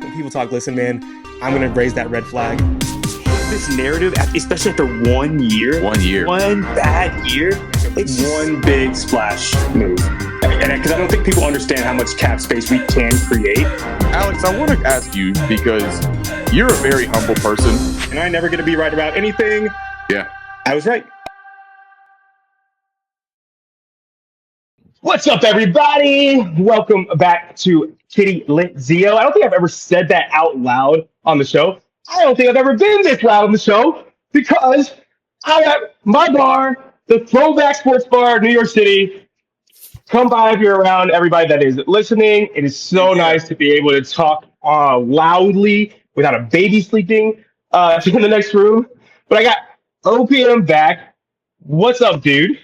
When people talk, listen, man, I'm going to raise that red flag. This narrative, especially after 1 year, one bad year, it's one big splash move. And because I don't think people understand how much cap space we can create. Alex, I want to ask you, because you're a very humble person. And I'm never going to be right about anything. Yeah. I was right. What's up, everybody? Welcome back to Kitty Lit Zio. I don't think I've ever said that out loud on the show. I don't think I've ever been this loud on the show because I got my bar, the Throwback Sports Bar, New York City. Come by if you're around, everybody that is listening. It is so nice to be able to talk loudly without a baby sleeping in the next room. But I got OPM back. What's up, dude?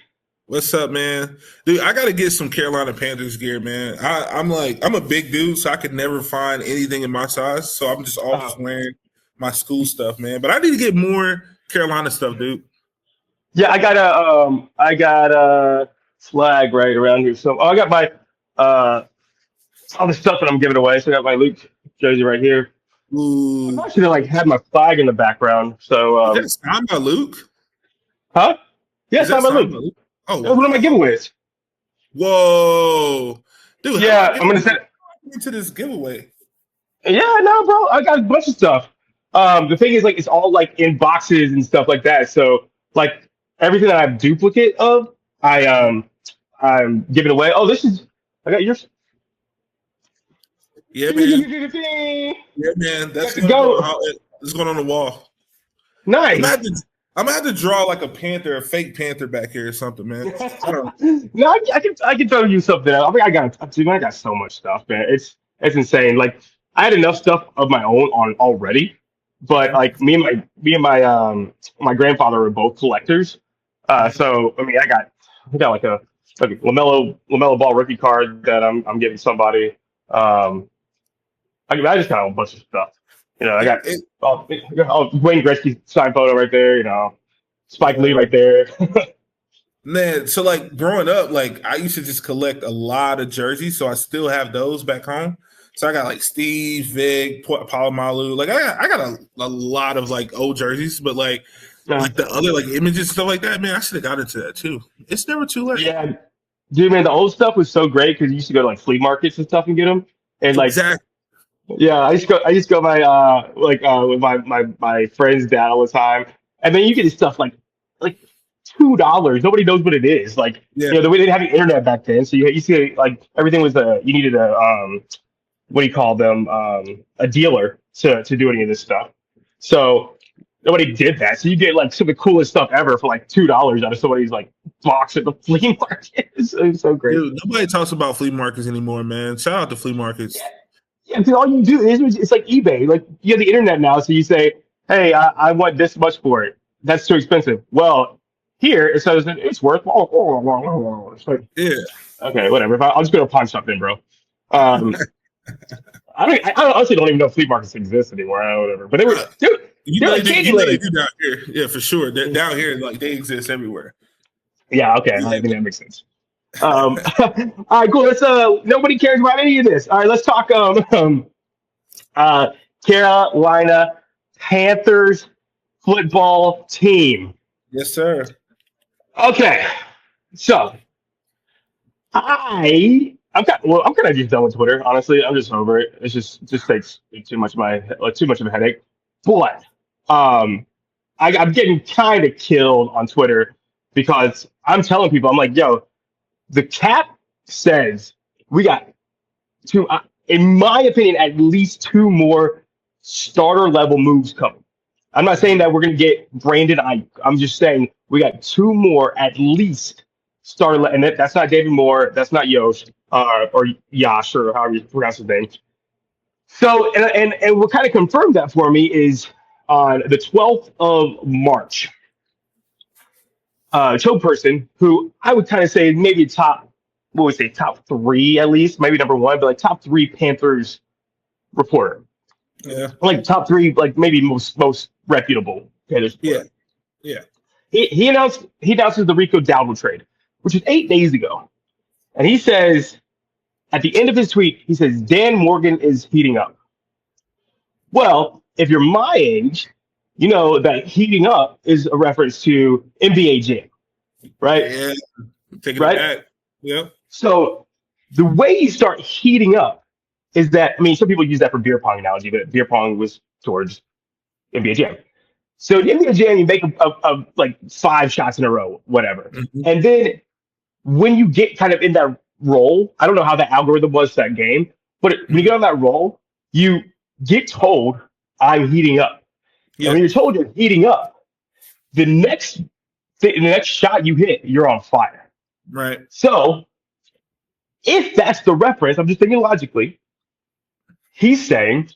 What's up, man? Dude, I gotta get some Carolina Panthers gear, man. I'm a big dude, so I could never find anything in my size. So I'm just always wearing my school stuff, man. But I need to get more Carolina stuff, dude. Yeah, I got a flag right around here. So I got my all the stuff that I'm giving away. So I got my Luke jersey right here. Ooh. I should have had my flag in the background. So is that signed by Luke? Huh? Yeah, signed by Luke. Oh, that's one of my giveaways. Whoa, dude! Yeah, I'm gonna send into this giveaway. Yeah, no, bro, I got a bunch of stuff. The thing is, it's all in boxes and stuff like that. So everything that I have duplicate of, I'm giving away. Oh, I got yours. Yeah, man. Yeah, man. That's going on the wall. Nice. I'm gonna have to draw a panther, a fake panther back here or something, man. I don't know. No, I can throw you something. I think I got so much stuff, man. It's insane. I had enough stuff of my own on already, but me and my grandfather were both collectors. So I mean, I got a LaMelo Ball rookie card that I'm giving somebody. I just got a bunch of stuff. I got Wayne Gretzky signed photo right there. Spike Lee right there. Man, so growing up, I used to just collect a lot of jerseys, so I still have those back home. So I got Steve, Vic, Palomalu. I got a lot of old jerseys, but the other images, stuff like that. Man, I should have got into that too. It's never too late. Yeah, dude, man, the old stuff was so great because you used to go to flea markets and stuff and get them, and exactly. Yeah, I used to go with my friend's dad all the time, and then you get this stuff like $2. Nobody knows what it is. We didn't have the internet back then, so you see everything was you needed a what do you call them, a dealer to do any of this stuff. So nobody did that. So you get some of the coolest stuff ever for $2 out of somebody's box at the flea market. It's so great. Dude, nobody talks about flea markets anymore, man. Shout out to flea markets. Yeah, because all you do is it's like eBay. You have the internet now, so you say, "Hey, I want this much for it. That's too expensive." Well, here it says that it's worth. It's okay, whatever. I'll just go to pawn shop then, bro. I honestly don't even know if flea markets exist anymore. Whatever, but they were, dude. They do down here. Yeah, for sure. They're down here, they exist everywhere. Yeah. Okay, I think that makes sense. All right, cool. Let's nobody cares about any of this. All right, let's talk Carolina Panthers football team. Yes, sir. Okay. So I'm kind of just done with Twitter, honestly. I'm just over it. It just takes too much of a headache. But I'm getting kind of killed on Twitter because I'm telling people, I'm yo, the cap says we got two, in my opinion, at least two more starter level moves coming. I'm not saying that we're going to get Brandon Ayuk. I'm just saying we got two more at least starter, and that's not David Moore, that's not Yosh or Yash or however you pronounce his name. So, and what kind of confirmed that for me is on the 12th of March. Joe Person, who I would kind of say maybe top three at least, maybe number one, but top three Panthers reporter. Yeah. Top three, maybe most reputable Panthers reporter. Yeah. He announces the Rico Dowdle trade, which was 8 days ago. And he says, at the end of his tweet, he says, Dan Morgan is heating up. Well, if you're my age, you know that heating up is a reference to NBA Jam, right? Yeah, taking it Right. back. Yep. So the way you start heating up is that, I mean, some people use that for beer pong analogy, but beer pong was towards NBA Jam. So in NBA Jam, you make like 5 shots in a row, whatever. Mhm. And then when you get kind of in that role, I don't know how that algorithm was for that game, but when you get on that roll, you get told, I'm heating up. And Yeah. when you're told you're heating up, the next shot you hit, you're on fire. Right. So if that's the reference, I'm just thinking logically, he's saying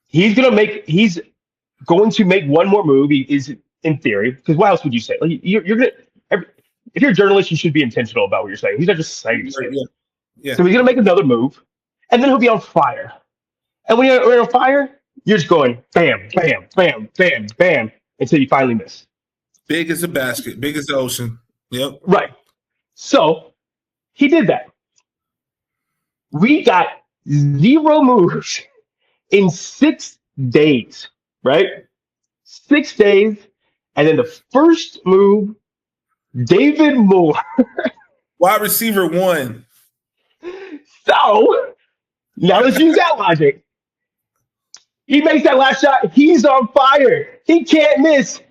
he's going to make one more move. He is in theory, because what else would you say? Like you're gonna if you're a journalist, you should be intentional about what you're saying. He's not just saying Right. shit. Yeah. Yeah. So he's gonna make another move, and then he'll be on fire. And when you're on fire, you're just going bam, bam, bam, bam, bam until you finally miss. Big as a basket, big as the ocean. Yep. Right. So he did that. We got 0 moves in 6 days, right? 6 days. And then the first move, David Moore. Wide receiver 1. So now let's use that logic. He makes that last shot. He's on fire. He can't miss.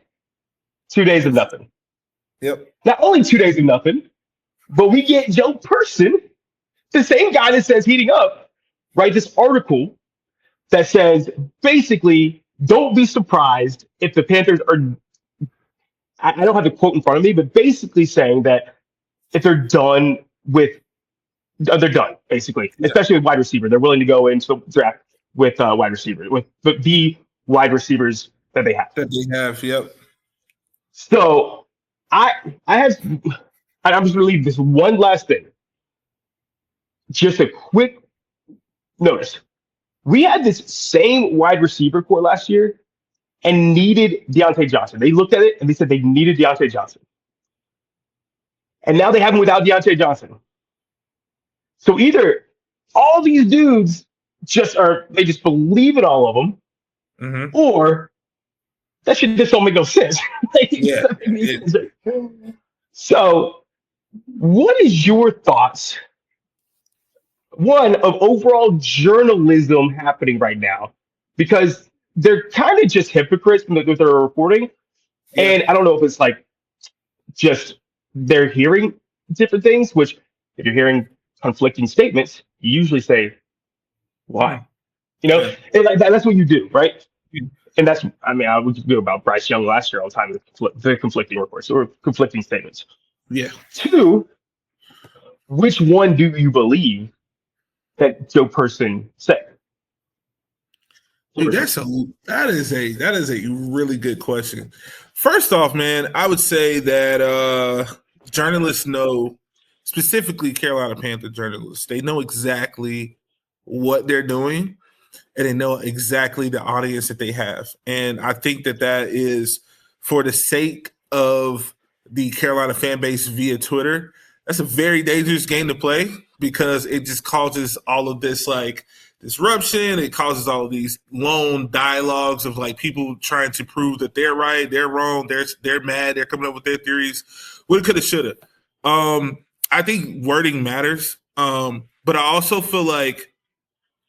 2 days of nothing. Yep. Not only 2 days of nothing, but we get Joe Person, the same guy that says heating up, write this article that says basically, don't be surprised if the Panthers are. I don't have the quote in front of me, but basically saying that if they're done with, they're done basically, Yeah. especially with wide receiver. They're willing to go into the draft with wide receiver, with the wide receivers that they have. That they have. Yep. So I'm just gonna leave this one last thing. Just a quick notice. We had this same wide receiver core last year and needed Deontay Johnson. They looked at it and they said they needed Deontay Johnson. And now they have him without Deontay Johnson. So either all these dudes they just believe in all of them, Mm-hmm. or that shit just don't make no sense. Like, it Yeah. doesn't make any sense. So what is your thoughts, one, of overall journalism happening right now? Because they're kind of just hypocrites with their reporting. Yeah. And I don't know if it's like just they're hearing different things, which if you're hearing conflicting statements, you usually say, why? Yeah. And like that's what you do, right? Yeah. And that's, I mean, we could do about Bryce Young last year all the time with the conflicting reports or conflicting statements. Yeah. 2, which one do you believe that Joe Person said? Hey, that is a really good question. First off, man, I would say that journalists know, specifically Carolina Panther journalists, they know exactly what they're doing, and they know exactly the audience that they have. And I think that is for the sake of the Carolina fan base via Twitter. That's a very dangerous game to play because it just causes all of this like disruption. It causes all of these lone dialogues of like people trying to prove that they're right, they're wrong, they're mad, they're coming up with their theories. Woulda, coulda, shoulda. I think wording matters, but I also feel like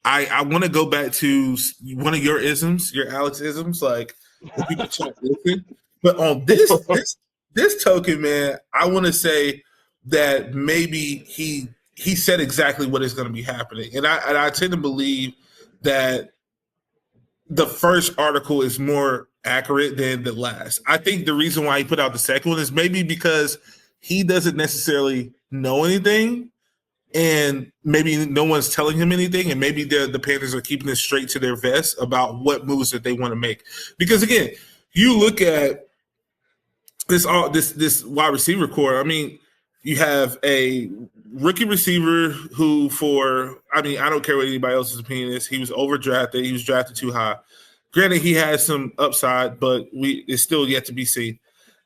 I want to go back to one of your isms, your Alex isms, like the people try to listen. But on this token, man, I want to say that maybe he said exactly what is going to be happening, and I tend to believe that the first article is more accurate than the last. I think the reason why he put out the second one is maybe because he doesn't necessarily know anything, and maybe no one's telling him anything, and maybe the Panthers are keeping it straight to their vest about what moves that they want to make. Because again, you look at this wide receiver core. I mean, you have a rookie receiver who, I don't care what anybody else's opinion is, he was overdrafted. He was drafted too high. Granted, he has some upside, but it's still yet to be seen.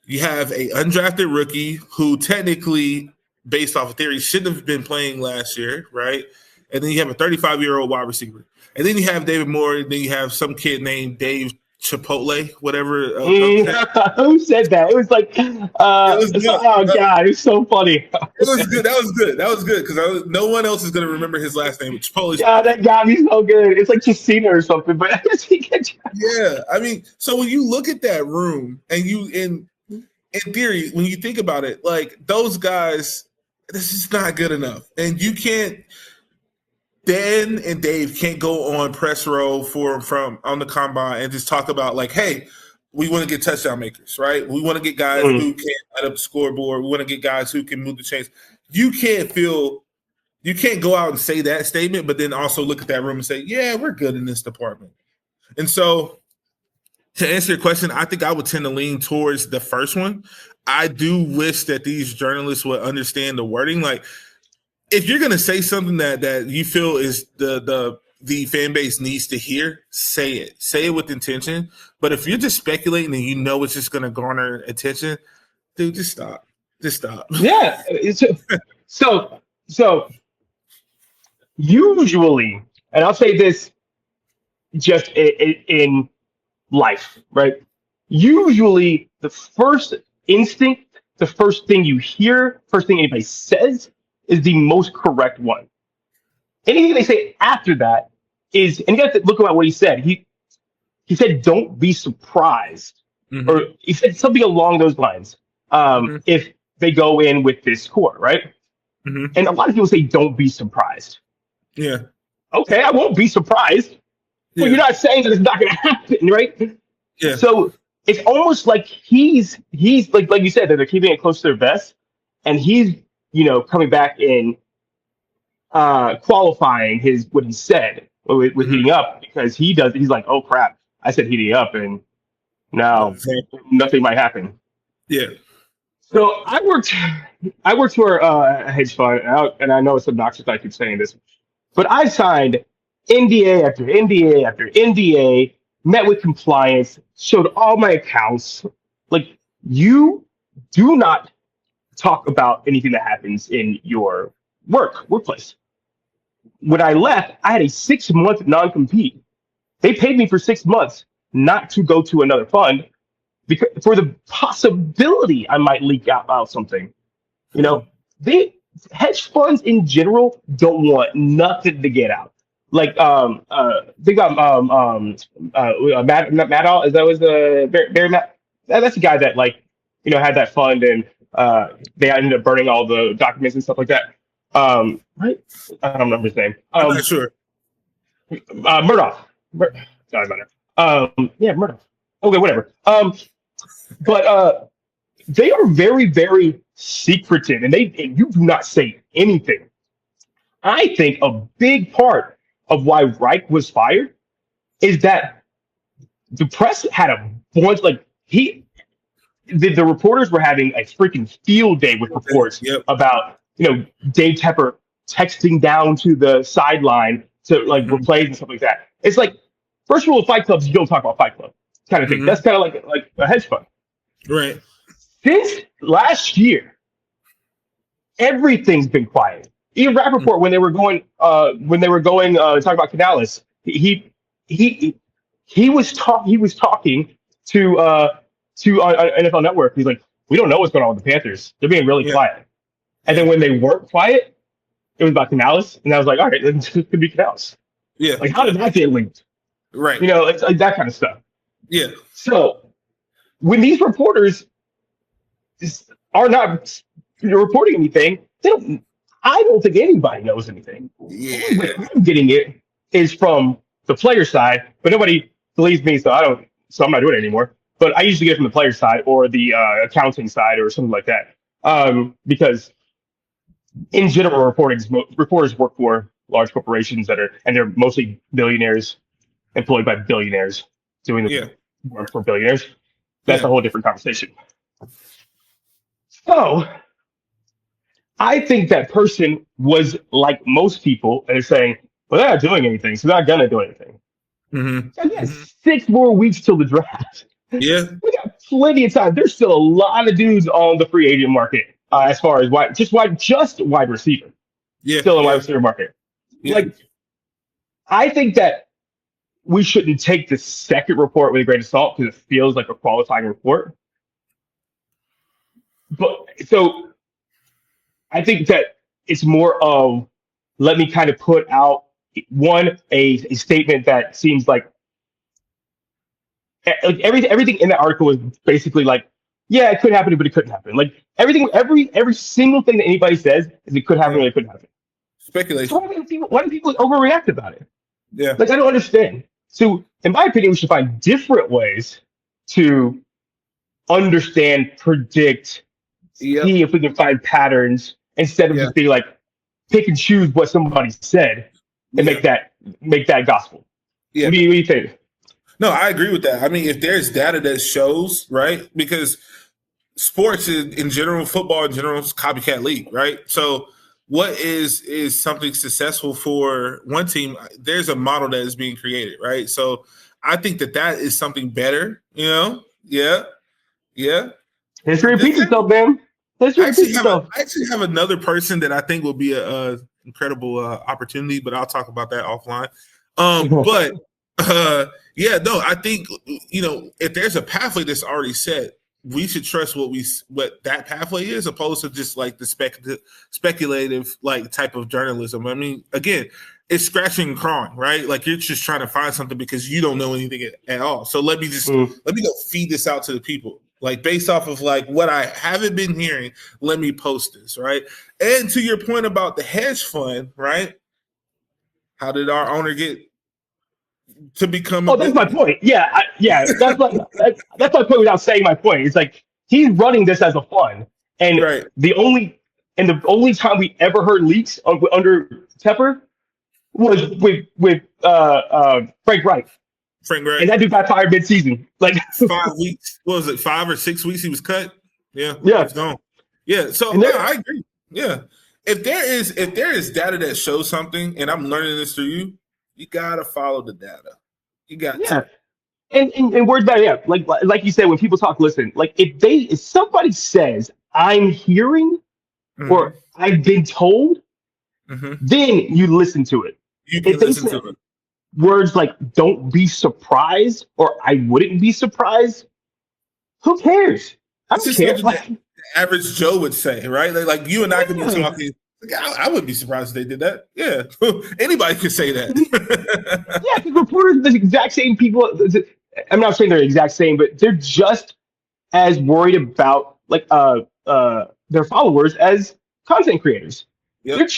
You have a undrafted rookie who technically, based off of theory, shouldn't have been playing last year, right? and then you have a 35-year-old wide receiver, and then you have David Moore, and then you have some kid named Dave Chipotle, whatever. Who said that? It was like, oh God, it's so funny. It was good. That was good because no one else is going to remember his last name. Chipotle. Yeah, that got me so good. It's like Chacina or something, but yeah, I mean, so when you look at that room and in theory, when you think about it, like those guys, this is not good enough, and you can't. Dan and Dave can't go on press row from on the combine and just talk about like, hey, we want to get touchdown makers, right? We want to get guys who can light up the scoreboard. We want to get guys who can move the chains. You can't go out and say that statement, but then also look at that room and say, yeah, we're good in this department. And so to answer your question, I think I would tend to lean towards the first one. I do wish that these journalists would understand the wording. Like, if you're going to say something that you feel is the fan base needs to hear, say it. Say it with intention. But if you're just speculating and you know it's just going to garner attention, dude, just stop. Just stop. Yeah. So usually, and I'll say this just in life, right? Usually the first instinct, the first thing you hear, first thing anybody says is the most correct one. Anything they say after that is, and you got to look at what he said. He said, "Don't be surprised," or he said something along those lines. If they go in with this core, right? And a lot of people say, "Don't be surprised." Yeah. Okay, I won't be surprised. Well, you're not saying that it's not going to happen, right? Yeah. So it's almost like he's like you said that they're keeping it close to their vest, and he's coming back in qualifying what he said with heating up, because he's like, oh crap, I said heating up and now nothing might happen. Yeah. So I worked for a hedge fund, and I know it's obnoxious I keep saying this, but I signed NDA after NDA after NDA, met with compliance, showed all my accounts. Like, you do not talk about anything that happens in your workplace. When I left, I had a 6-month non-compete. They paid me for 6 months not to go to another fund because for the possibility I might leak out something. Hedge funds in general don't want nothing to get out. Like think about Madoff. Is that was the Barry Matt? That's the guy that had that fund, and they ended up burning all the documents and stuff like that. Right? I don't remember his name. I'm not sure. Murdoch. Sorry about it. Yeah, Murdoch. Okay, whatever. But they are very, very secretive, and you do not say anything. I think a big part of why Reich was fired is that the press had a bunch, the reporters were having a freaking field day with reports about, Dave Tepper texting down to the sideline to replays and stuff like that. It's like, first rule of Fight Club is you don't talk about Fight Club kind of thing. That's kind of like a hedge fund. Right. Since last year, everything's been quiet. Even Rappaport, when they were going to talk about Canales, he was talking to NFL Network. He's like, we don't know what's going on with the Panthers. They're being really quiet. And then when they weren't quiet, it was about Canales, and I was like, all right, then this could be Canales. Yeah. Like, how did that get linked? Right. It's like that kind of stuff. Yeah. So when these reporters are not reporting anything, I don't think anybody knows anything. Yeah. I'm getting it is from the player side, but nobody believes me, so I'm not doing it anymore. But I usually get it from the player side or the accounting side or something like that. Because in general, reporters work for large corporations and they're mostly billionaires, employed by billionaires, doing the work for billionaires. That's a whole different conversation. So I think that person was like most people, and they're saying, well, they're not doing anything, so they're not going to do anything. So 6 more weeks till the draft. Yeah. We got plenty of time. There's still a lot of dudes on the free agent market as far as wide receiver. Yeah. Still in wide receiver market. Yeah. Like, I think that we shouldn't take the second report with a grain of salt because it feels like a qualifying report. But so I think that it's more of let me kind of put out a statement that seems like everything in that article was basically like, yeah, it could happen, but it couldn't happen. Like every single thing that anybody says is it could happen or it couldn't happen. So Speculation. why do people overreact about it? Yeah. Like I don't understand. So in my opinion, we should find different ways to understand, predict, Yep. see if we can find patterns instead of Yeah. just being like pick and choose what somebody said and Yeah. make that gospel. Yeah. What do you think? No, I agree with that. I mean, if there's data that shows, right? Because sports in general, football in general is a copycat league, right? So what is something successful for one team? There's a model that is being created, right? So I think that is something better, you know? Yeah. Yeah. History repeats itself, man. History I actually repeats have itself. another person that I think will be a incredible opportunity, but I'll talk about that offline. But yeah, no, I think if there's a pathway that's already set, we should trust what that pathway is, opposed to just like the speculative like type of journalism. I mean, again, it's scratching and clawing, right? Like you're just trying to find something because you don't know anything at all. So let me go feed this out to the people. Like based off of like what I haven't been hearing, let me post this, right? And to your point about the hedge fund, right? How did our owner get to become a That's my billionaire? point. Yeah. That's my point without saying my point. It's like he's running this as a fund, and Right. the only time we ever heard leaks under Tepper was with Frank Wright, Frank Wright. and that dude got fired mid-season. Like 5 weeks. What was it? 5 or 6 weeks he was cut. Yeah. He's gone. Yeah. So I agree. Yeah. If there is data that shows something, and I'm learning this through you, you gotta follow the data. You got to. And words better, yeah. Like you said, when people talk, listen. Like if somebody says I'm hearing or I've been told, then you listen to it. You can listen to it. Words like "don't be surprised" or "I wouldn't be surprised," who cares? I don't care. Like, the average Joe would say, right? Like you and I could be talking. I wouldn't be surprised if they did that. Yeah, anybody could say that. Yeah, because reporters are the exact same people. I'm not saying they're the exact same, but they're just as worried about their followers as content creators. Yep. They're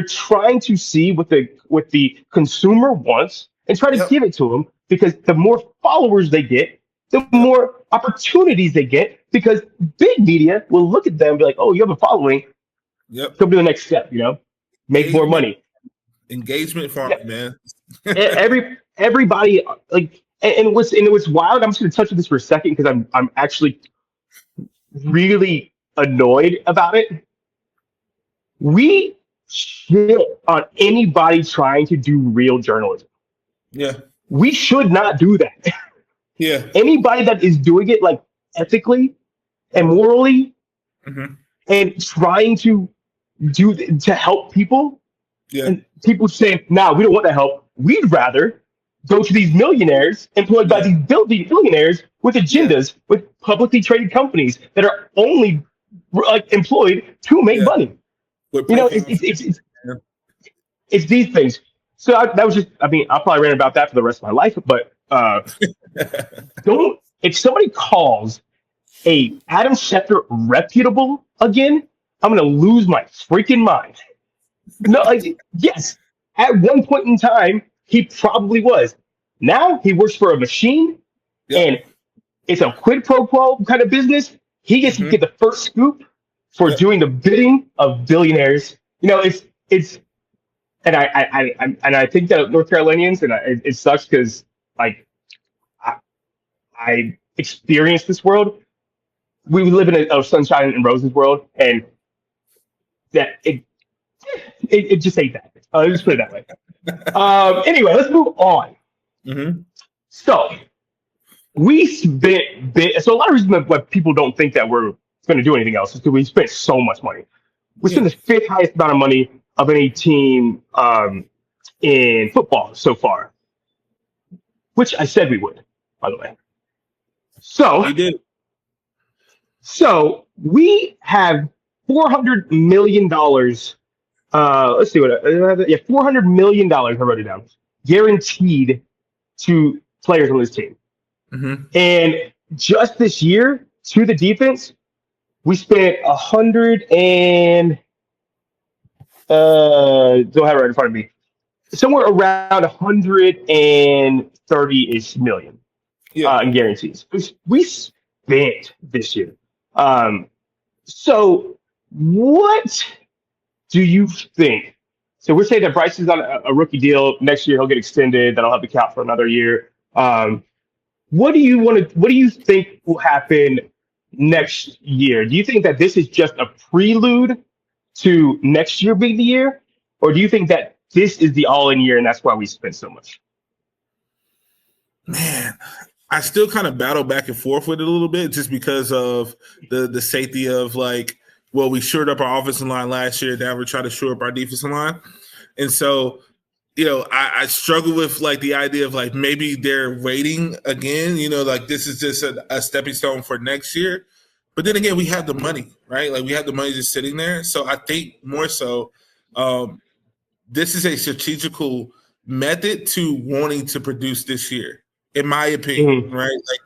trying to see what the consumer wants and try to give it to them, because the more followers they get, the more opportunities they get, because big media will look at them and be like, oh, you have a following. Yep. Come to the next step, make more money. Engagement farming, man. Everybody and what's wild. I'm just going to touch on this for a second because I'm actually really annoyed about it. We shit on anybody trying to do real journalism. Yeah. We should not do that. Yeah. Anybody that is doing it like ethically and morally and trying to help people, and people say, "Nah, we don't want that help. We'd rather go to these millionaires employed by these billionaires with agendas, with publicly traded companies that are only employed to make money." It's these things. So that was just. I mean, I'll probably rant about that for the rest of my life. But if somebody calls a Adam Schefter reputable again, I'm gonna lose my freaking mind. No, yes, at one point in time, he probably was. Now he works for a machine, and it's a quid pro quo kind of business. He gets to get the first scoop for doing the bidding of billionaires. It's, and I think that North Carolinians, and it sucks because I experienced this world. We live in a sunshine and roses world, and that it just ain't that. Let's just put it that way. Anyway, let's move on. So we spent so a lot of reasons why people don't think that we're going to do anything else is because we spent so much money. We spent the fifth highest amount of money of any team in football so far, which I said we would, by the way. So You did. So we have $400 million. Let's see what. Yeah, $400 million. I wrote it down. Guaranteed to players on this team, Mm-hmm. and just this year to the defense, we spent 100 and don't have it right in front of me. Somewhere around 130-ish million Yeah. in guarantees. We spent this year. Um, so, what do you think? So we're saying that Bryce is on a rookie deal next year. He'll get extended. That'll have to count for another year. What do you want to? What do you think will happen next year? Do you think that this is just a prelude to next year being the year, or do you think that this is the all-in year and that's why we spent so much? Man, I still kind of battle back and forth with it a little bit just because of the safety of like, well, we shored up our offensive line last year. Now we're trying to shore up our defensive line. And so, I struggle with like the idea of like maybe they're waiting again, like this is just a stepping stone for next year. But then again, we have the money, right? Like we have the money just sitting there. So I think more so this is a strategical method to wanting to produce this year, in my opinion, right? Like,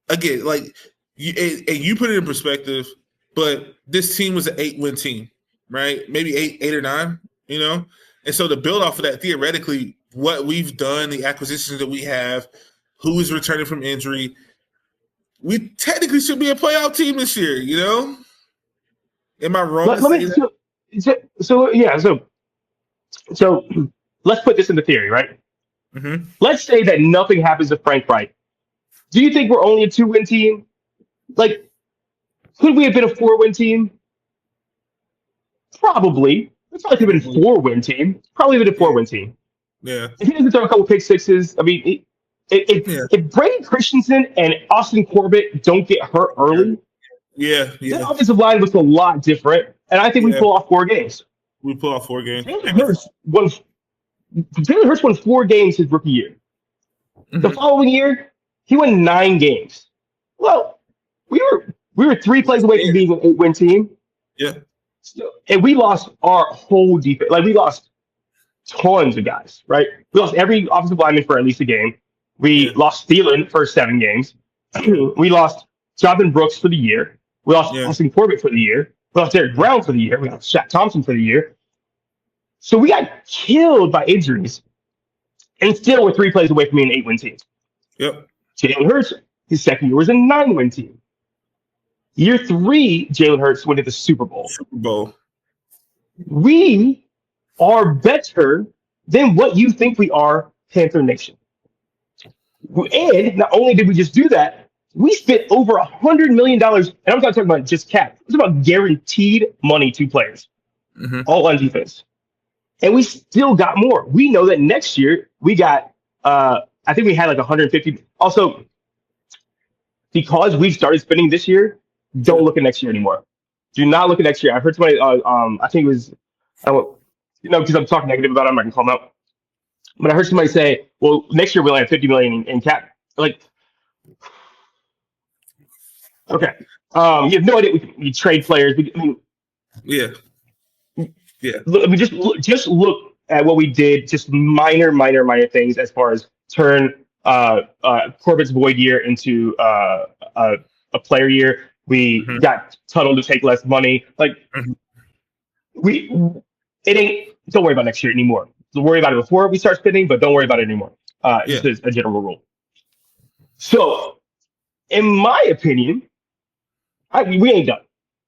again, like you put it in perspective, but this team was an 8-win team, right? Maybe eight or nine, And so to build off of that, theoretically, what we've done, the acquisitions that we have, who is returning from injury, we technically should be a playoff team this year, Am I wrong to say that? So let's put this into theory, right? Mm-hmm. Let's say that nothing happens to Frank Wright. Do you think we're only a 2-win team? Like, could we have been a 4-win team? Probably. It's probably could have been a 4-win team. Probably been a 4-win team. Yeah. If he doesn't throw a couple pick sixes, I mean, if Brady Christensen and Austin Corbett don't get hurt early, the offensive line looks a lot different. And I think we pull off 4 games. We pull off 4 games. Jalen Hurts won 4 games his rookie year. Mm-hmm. The following year, he won 9 games. Well, we were 3 plays away from being an 8-win team. Yeah. And we lost our whole defense. Like, we lost tons of guys, right? We lost every offensive lineman for at least a game. We lost Thielen for 7 games. We lost Jonathan Brooks for the year. We lost Austin Corbett for the year. We lost Derek Brown for the year. We lost Shaq Thompson for the year. So we got killed by injuries. And still we're 3 plays away from being an 8-win team. Yep. Jalen Hurts, his second year was a 9-win team. Year 3, Jalen Hurts went to the Super Bowl. We are better than what you think we are, Panther Nation. And not only did we just do that, we spent over $100 million, and I'm not talking about just cap. It's about guaranteed money to players, all on defense. And we still got more. We know that next year we got, I think we had like 150. Also, because we've started spending this year, don't look at next year anymore. Do not look at next year. I've heard somebody, I think it was, because I'm talking negative about it, I'm not going to call them out. But I heard somebody say, well, next year we'll have 50 million in cap. Like, okay. You have no idea. We trade players. Just look at what we did. Just minor things as far as turn Corbett's void year into a player year. We got Tuttle to take less money. Like don't worry about next year anymore. We'll worry about it before we start spending, but don't worry about it anymore. It's a general rule. So, in my opinion, we ain't done.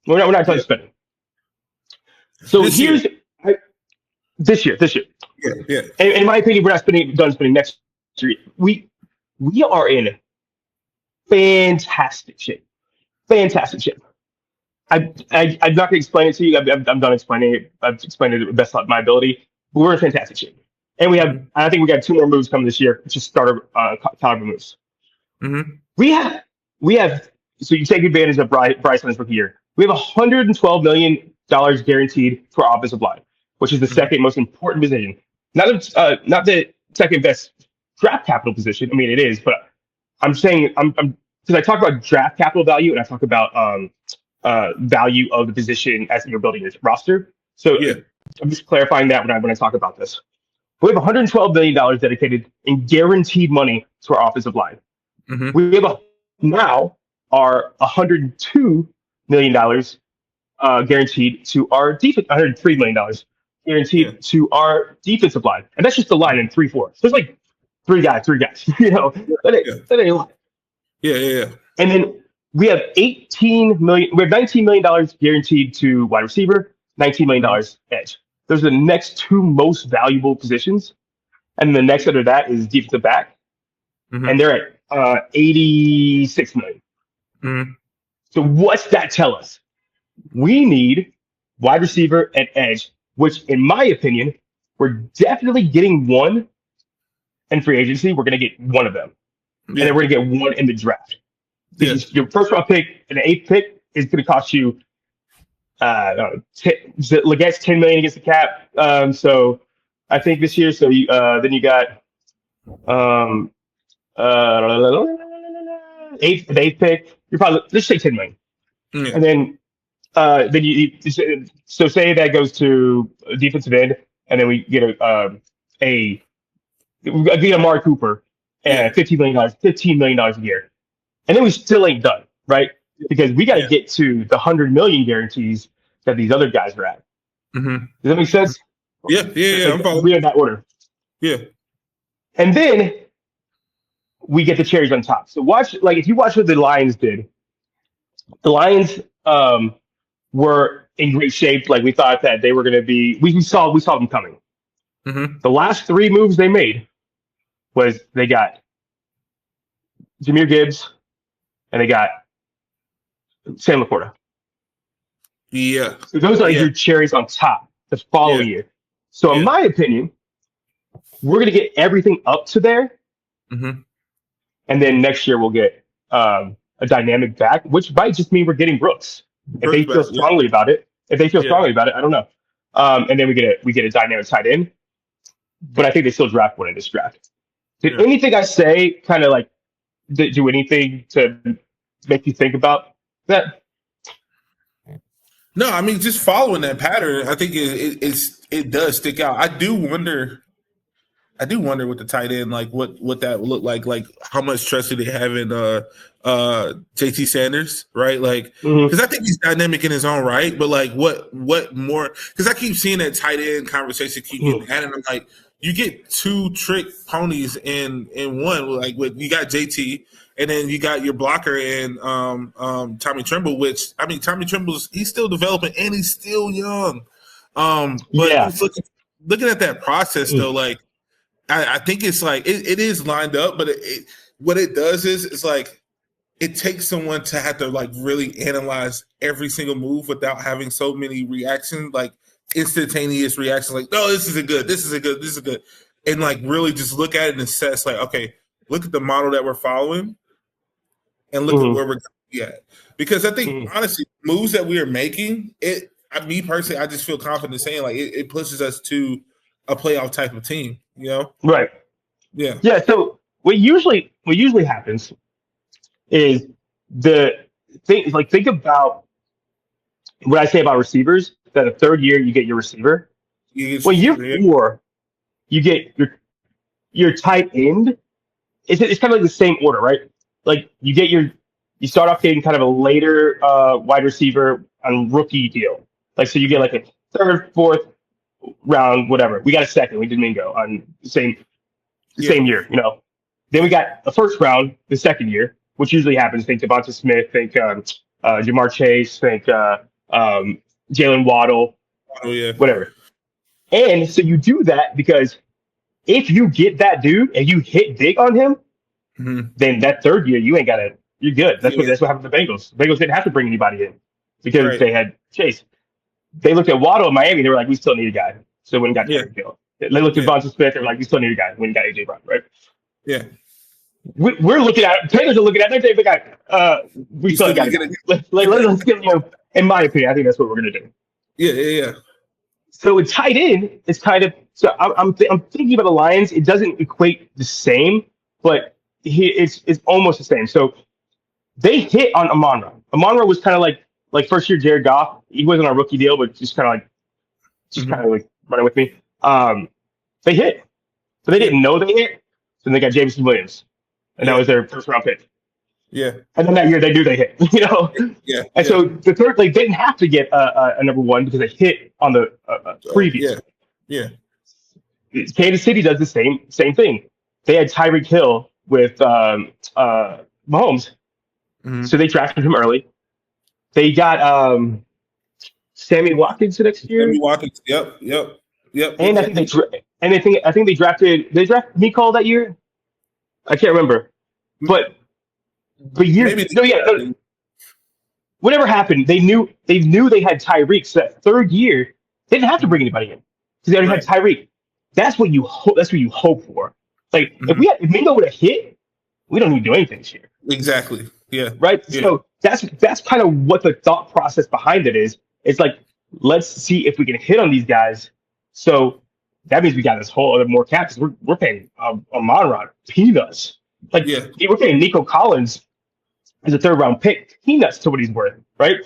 We're not done spending. So this year. Yeah. And in my opinion, we're not done spending next year. We are in fantastic shape. Fantastic shape. I'm not going to explain it to you. I'm done explaining it. I've explained it to the best of my ability. But we're in fantastic shape. And I think we got 2 more moves coming this year, just starter caliber moves. Mm-hmm. We have, so you take advantage of Bryce on his rookie year. We have $112 million guaranteed for our offensive line. which is the second most important position. Not the second best draft capital position. I mean, it is, but I'm saying I'm because I talk about draft capital value and I talk about value of the position as you're building your roster. So Yeah. I'm just clarifying that when I talk about this. We have $112 million dedicated in guaranteed money to our offensive line. Mm-hmm. We have now our $102 million guaranteed to our defense. $103 million guaranteed to our defensive line, and that's just the line in 3-4. So there's like three guys. You know, that ain't a lot. Yeah. And then we have $18 million. We have $19 million guaranteed to wide receiver, $19 million edge. Those are the next two most valuable positions, and the next under that is defensive back, and they're at $86 million. Mm-hmm. So what's that tell us? We need wide receiver and edge, which, in my opinion, we're definitely getting one in free agency. We're going to get one of them, and then we're going to get one in the draft. Your first round pick and the eighth pick is going to cost you. Legette's $10 million against the cap. So I think this year. So you, then you got the eighth pick. You're probably let's say $10 million, and then you so say that goes to defensive end, and then we get a Amari Cooper and $15 million a year, and then we still ain't done, right? Because we got to get to the $100 million guarantees that these other guys are at. Mm-hmm. Does that make sense? Yeah. I'm following. We're in that order. Yeah. And then we get the cherries on top. So if you watch what the Lions did, the Lions were in great shape. Like we thought that they were going to be. We saw them coming. Mm-hmm. The last three moves they made was they got Jahmyr Gibbs and they got Sam Laporta. Yeah. So those are your cherries on top the following year. So in my opinion, we're going to get everything up to there. Mm-hmm. And then next year we'll get a dynamic back, which might just mean we're getting Brooks. If they feel strongly about it. If they feel strongly about it, I don't know. And then we get a dynamic tight end. But I think they still draft one in this draft. Did anything I say kind of like do anything to make you think about that? No, I mean just following that pattern, I think it does stick out. I do wonder with the tight end, like what that would look like how much trust do they have in JT Sanders, right? Like because I think he's dynamic in his own right, but like what more? Because I keep seeing that tight end conversation keep getting added. I'm like, you get two trick ponies in one. Like you got JT. And then you got your blocker and Tommy Tremble, which I mean, Tommy Tremble's he's still developing and he's still young. But looking at that process though, like I think it's like it is lined up, but what it does is it's like it takes someone to have to like really analyze every single move without having so many reactions, like instantaneous reactions, like no, this isn't good, this isn't good, this is good, and like really just look at it and assess, like okay, look at the model that we're following. And look at where we're going to be at. Because I think, honestly, moves that we are making, me personally, I just feel confident saying, like, it pushes us to a playoff type of team, you know? Right. Yeah. Yeah, so what usually happens is think about what I say about receivers, that the third year you get your receiver. Year 4, you get your tight end. It's kind of like the same order, right? Like you start off getting kind of a later wide receiver on rookie deal. Like so you get like a third, fourth round, whatever. We got a second, we didn't even go on the same year, you know. Then we got a first round the second year, which usually happens. Think Devonta Smith, think Jamar Chase, think Jalen Waddle, whatever. And so you do that because if you get that dude and you hit big on him, then that third year you ain't got to. You're good. That's what happened to the Bengals. The Bengals didn't have to bring anybody in because they had Chase. They looked at Waddle in Miami. They were like, we still need a guy. So when got Tyreek Hill. They looked at Devonta Smith. They were like, we still need a guy. When got AJ Brown, right? Yeah. We're looking at Taylors are looking at. They're saying, we still got to get it. Let's get in my opinion, I think that's what we're gonna do. Yeah. So with tight end, it's kind of so I'm thinking about the Lions. It doesn't equate the same, but it's almost the same. So they hit on Amon-Ra. Amon-Ra was kind of like first year Jared Goff. He wasn't on a rookie deal, but just kind of like running with me. They hit, but they didn't know they hit. So they got Jameson Williams, and that was their first round pick. Yeah. And then that year they knew they hit, you know. Yeah. And so the third, they didn't have to get a number one because they hit on the previous. Yeah. Kansas City does the same thing. They had Tyreek Hill with Mahomes, so they drafted him early. They got Sammy Watkins the next year. Sammy Watkins. Yep. And I think they drafted Nicole that year. I can't remember, but whatever happened, they knew they had Tyreek. So that third year, they didn't have to bring anybody in because they already had Tyreek. That's what you hope. That's what you hope for. Like if Mingo would have hit, we don't need to do anything this year. Exactly. Yeah. Right. Yeah. So that's kind of what the thought process behind it is. It's like, let's see if we can hit on these guys. So that means we got this whole other more cap because we're paying Amon-Ra peanuts. We're paying Nico Collins as a third round pick peanuts to what he's worth, right?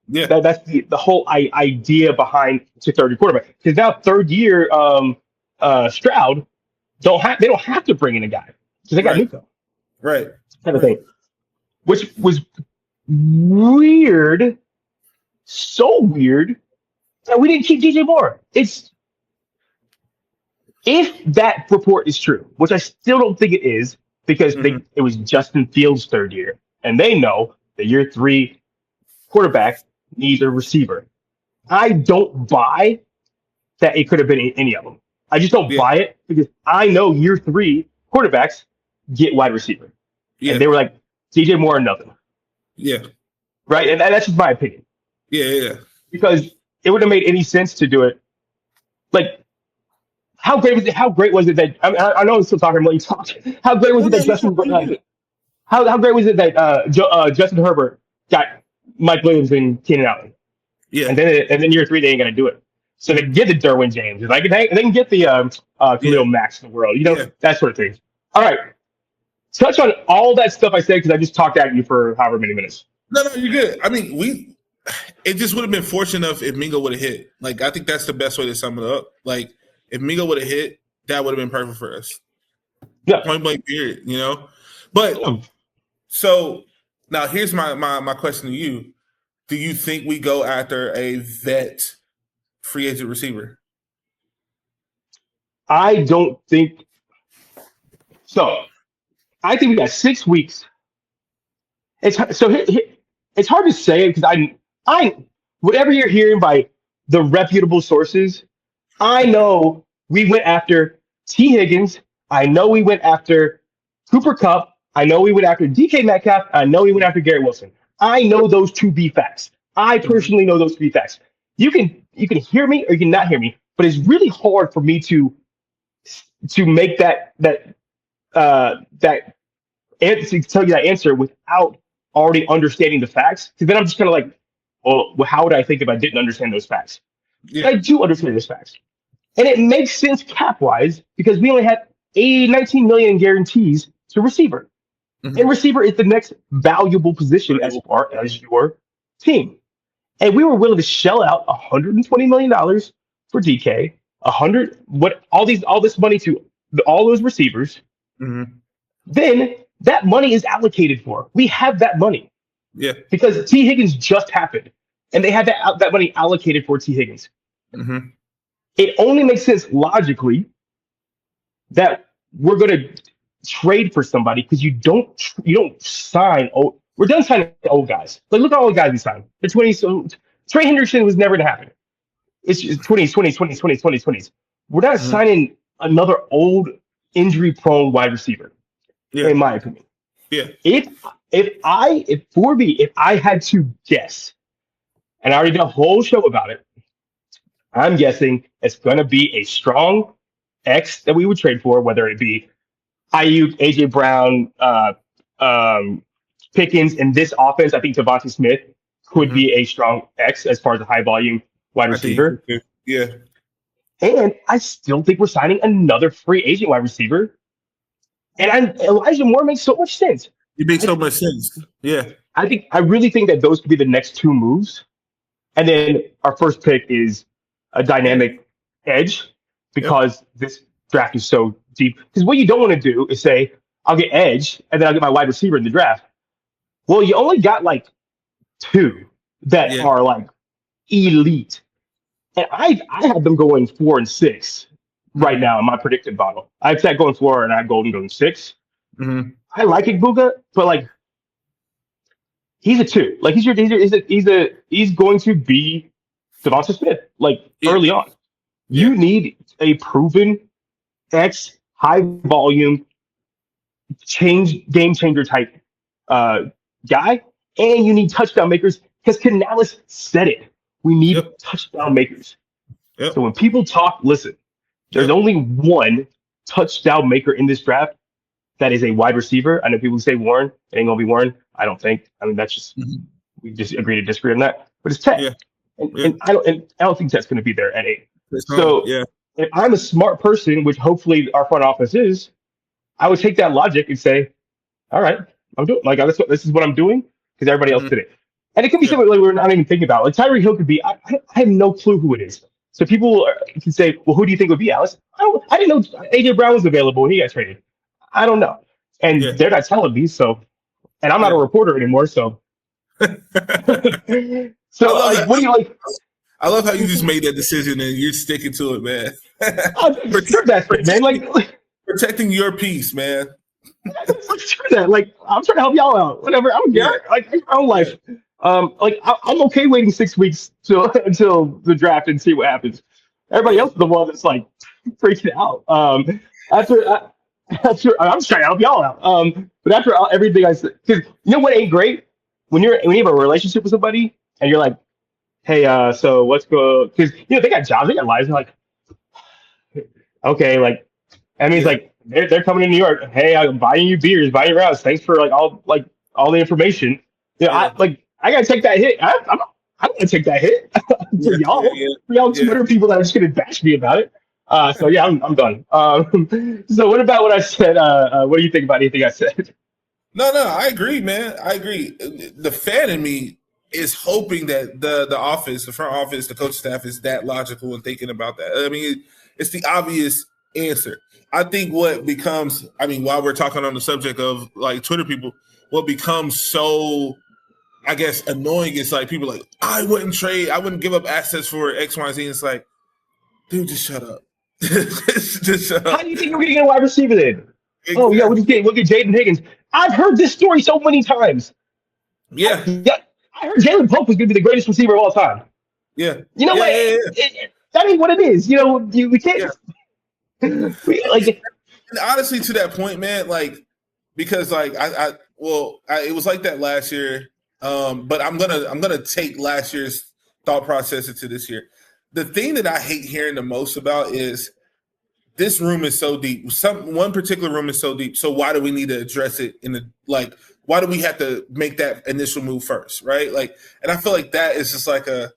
Yeah. That's the whole idea behind the third year quarterback. Because now third year Stroud they don't have to bring in a guy because they got Nico. Right. Kind of thing. Which was weird. So weird that we didn't keep DJ Moore. If that report is true, which I still don't think it is, because it was Justin Fields' third year, and they know the year three quarterback needs a receiver. I don't buy that it could have been any of them. I just don't buy it because I know year three quarterbacks get wide receiver. Yeah. And they were like, DJ Moore or nothing. Yeah. Right? And that's just my opinion. Yeah. Because it wouldn't have made any sense to do it. Like, how great was it that I know I'm still talking about you talk. How great was it that how great was it that Justin Herbert got Mike Williams and Keenan Allen? Yeah. And then year three they ain't gonna do it. So they get the Derwin James. They can get the Khalil Max in the world. That sort of thing. All right. Touch on all that stuff I said because I just talked at you for however many minutes. No, you're good. I mean, it just would have been fortunate enough if Mingo would have hit. Like, I think that's the best way to sum it up. Like, if Mingo would have hit, that would have been perfect for us. Yeah. Point blank period, But so now here's my question to you. Do you think we go after a vet free agent receiver? I don't think so. I think we got 6 weeks. It's hard to say because I whatever you're hearing by the reputable sources, I know we went after T. Higgins. I know we went after Cooper Kupp. I know we went after DK Metcalf. I know we went after Garrett Wilson. I know those to be facts. I personally know those to be facts. You can hear me or you can not hear me, but it's really hard for me to make that answer, to tell you that answer without already understanding the facts. Because then I'm just kind of like, well, how would I think if I didn't understand those facts? Yeah. I do understand those facts. And it makes sense cap-wise because we only had $19 million in guarantees to receiver. Mm-hmm. And receiver is the next valuable position as far as your team. And we were willing to shell out $120 million for DK, all this money to all those receivers. Mm-hmm. Then that money is allocated for. We have that money. Yeah. Because T. Higgins just happened. And they had that money allocated for T. Higgins. Mm-hmm. It only makes sense logically that we're going to trade for somebody because you don't sign. We're done signing old guys. Like, look at all the guys we signed. The 20s. So Trey Henderson was never going to happen. It's just 20s. We're not signing another old injury-prone wide receiver. Yeah. In my opinion. Yeah. If I had to guess, and I already did a whole show about it, I'm guessing it's going to be a strong X that we would trade for, whether it be Ayuk, AJ Brown, Pickens in this offense. I think Devontae Smith could be a strong X as far as a high volume wide receiver. Yeah. And I still think we're signing another free agent wide receiver. And Elijah Moore makes so much sense. It makes so much sense. Yeah. I really think that those could be the next two moves. And then our first pick is a dynamic edge Yep. because this draft is so deep. Because what you don't want to do is say, I'll get edge and then I'll get my wide receiver in the draft. Well, you only got like two that Yeah. are like elite. And I have them going 4 and 6 right now in my predicted model. I have that going 4 and I have Golden going 6. Mm-hmm. I like Igbuka, but like he's a 2. Like he's going to be Devonta Smith like early on. You need a proven X high volume game changer type guy, and you need touchdown makers because Canales said it. We need touchdown makers. Yep. So when people talk, listen, there's only one touchdown maker in this draft that is a wide receiver. I know people say Warren. It ain't gonna be Warren. I don't think. I mean, that's just we just agree to disagree on that. But it's Ted, and I don't think Ted's gonna be there at 8. So if I'm a smart person, which hopefully our front office is, I would take that logic and say, all right, I'm doing like this is what I'm doing because everybody else did it. And it could be something like we're not even thinking about. Like Tyreek Hill could be. I have no clue who it is. So people can say, well, who do you think would be Alice? I didn't know AJ Brown was available when he got traded. I don't know, and they're not telling me. So, and I'm not a reporter anymore. So, so like, what do you like? I love how you just made that decision and you're sticking to it, man. Man, like protecting your peace, man. Like I'm trying to help y'all out. Whatever. I don't care. Like my own life. Like I'm okay waiting 6 weeks until the draft and see what happens. Everybody else is the one that's like freaking out. After I'm just trying to help y'all out. But after everything I said, because you know what ain't great when you have a relationship with somebody and you're like, hey, so let's go, because they got jobs, they got lives. They're like, okay, like that means like they're coming to New York. Hey, I'm buying you beers, buying you rounds. Thanks for all the information. I gotta take that hit. I don't want to take that hit for y'all Twitter people that are just gonna bash me about it. So yeah, I'm done. So what about what I said? What do you think about anything I said? No, I agree, man. I agree. The fan in me is hoping that the front office, the coach staff is that logical and thinking about that. I mean, it's the obvious answer. I think what becomes, while we're talking on the subject of like Twitter people, what becomes so, I guess, annoying is like people like, I wouldn't give up assets for X, Y, Z. And it's like, dude, just shut up. Just shut up. How do you think we're going to get a wide receiver then? Exactly. Oh, yeah, we'll get Jaden Higgins. I've heard this story so many times. Yeah. I heard Jalen Pope was going to be the greatest receiver of all time. Yeah. You know what? That ain't what it is. We can't. And honestly, to that point, man, like, because like it was like that last year. But I'm gonna take last year's thought process into this year. The thing that I hate hearing the most about is this room is so deep. One particular room is so deep. So why do we need to address it why do we have to make that initial move first, right? Like, and I feel like that is just like a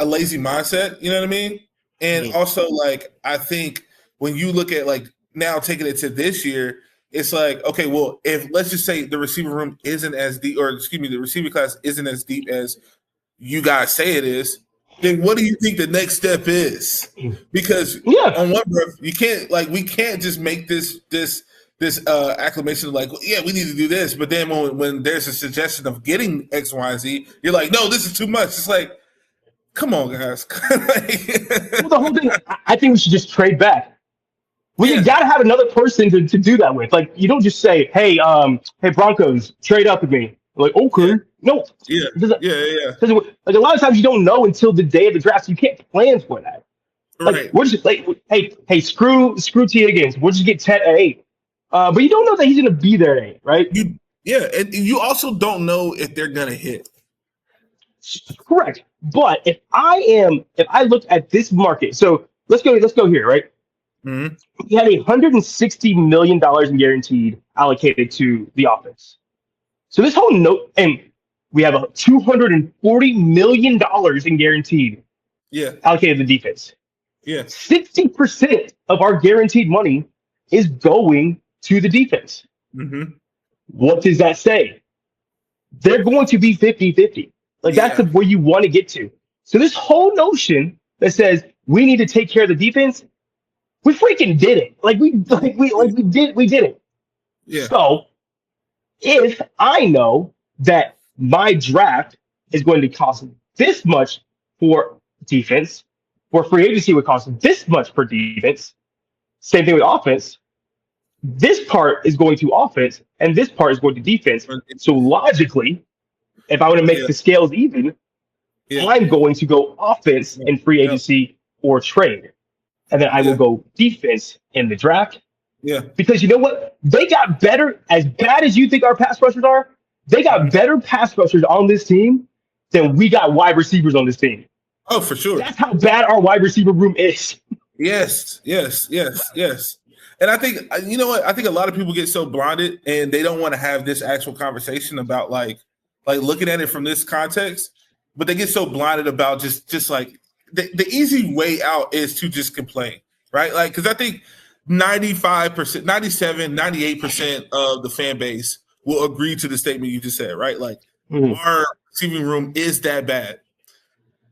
lazy mindset, you know what I mean? And also, like, I think when you look at like now taking it to this year, it's like, okay, well, if let's just say the receiver room isn't as deep, or excuse me, the receiver class isn't as deep as you guys say it is, then what do you think the next step is? Because on one breath, you can't we can't just make this acclamation like, yeah, we need to do this. But then when there's a suggestion of getting X, Y, Z, you're like, no, this is too much. It's like, come on, guys. Well, the whole thing, I think we should just trade back. Well, you got to have another person to do that with. Like, you don't just say, hey, Broncos, trade up with me. Like, okay. No. Yeah. Like, a lot of times you don't know until the day of the draft, so you can't plan for that. Like, right. We're just like, hey, screw T. Higgins. We'll just get Ted at 8. But you don't know that he's going to be there at 8, right? And you also don't know if they're going to hit. Correct. But if I look at this market, so let's go here, right? Mm-hmm. He had $160 million in guaranteed allocated to the offense. So this whole note, and we have $240 million in guaranteed allocated to the defense. Yeah. 60% of our guaranteed money is going to the defense. Mm-hmm. What does that say? They're going to be 50-50. Like that's Yeah. where you want to get to. So this whole notion that says we need to take care of the defense, we freaking did it. We did it. Yeah. So if I know that my draft is going to cost this much for defense, or free agency would cost this much for defense, same thing with offense. This part is going to offense, and this part is going to defense. So logically, if I want to make Yeah. the scales even, Yeah. I'm going to go offense in free agency or trade. And then I will go defense in the draft. Yeah. Because you know what? They got better, as bad as you think our pass rushers are, they got better pass rushers on this team than we got wide receivers on this team. Oh, for sure. That's how bad our wide receiver room is. Yes. And I think, you know what? I think a lot of people get so blinded and they don't want to have this actual conversation about like looking at it from this context, but they get so blinded about just like the easy way out is to just complain, right? Like, because I think 95%, 97, 98% of the fan base will agree to the statement you just said, right? Like, our receiving room is that bad.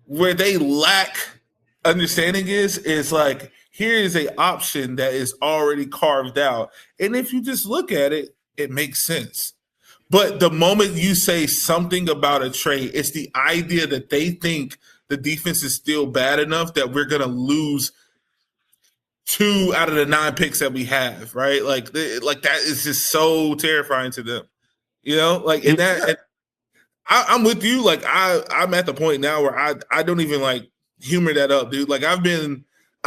Where they lack understanding is like, here is an option that is already carved out. And if you just look at it, it makes sense. But the moment you say something about a trade, it's the idea that they think the defense is still bad enough that we're going to lose 2 out of the 9 picks that we have, right? Like that is just so terrifying to them, you know? Like, and that, and I'm with you. Like, I'm at the point now where I don't even like humor that up, dude. Like, I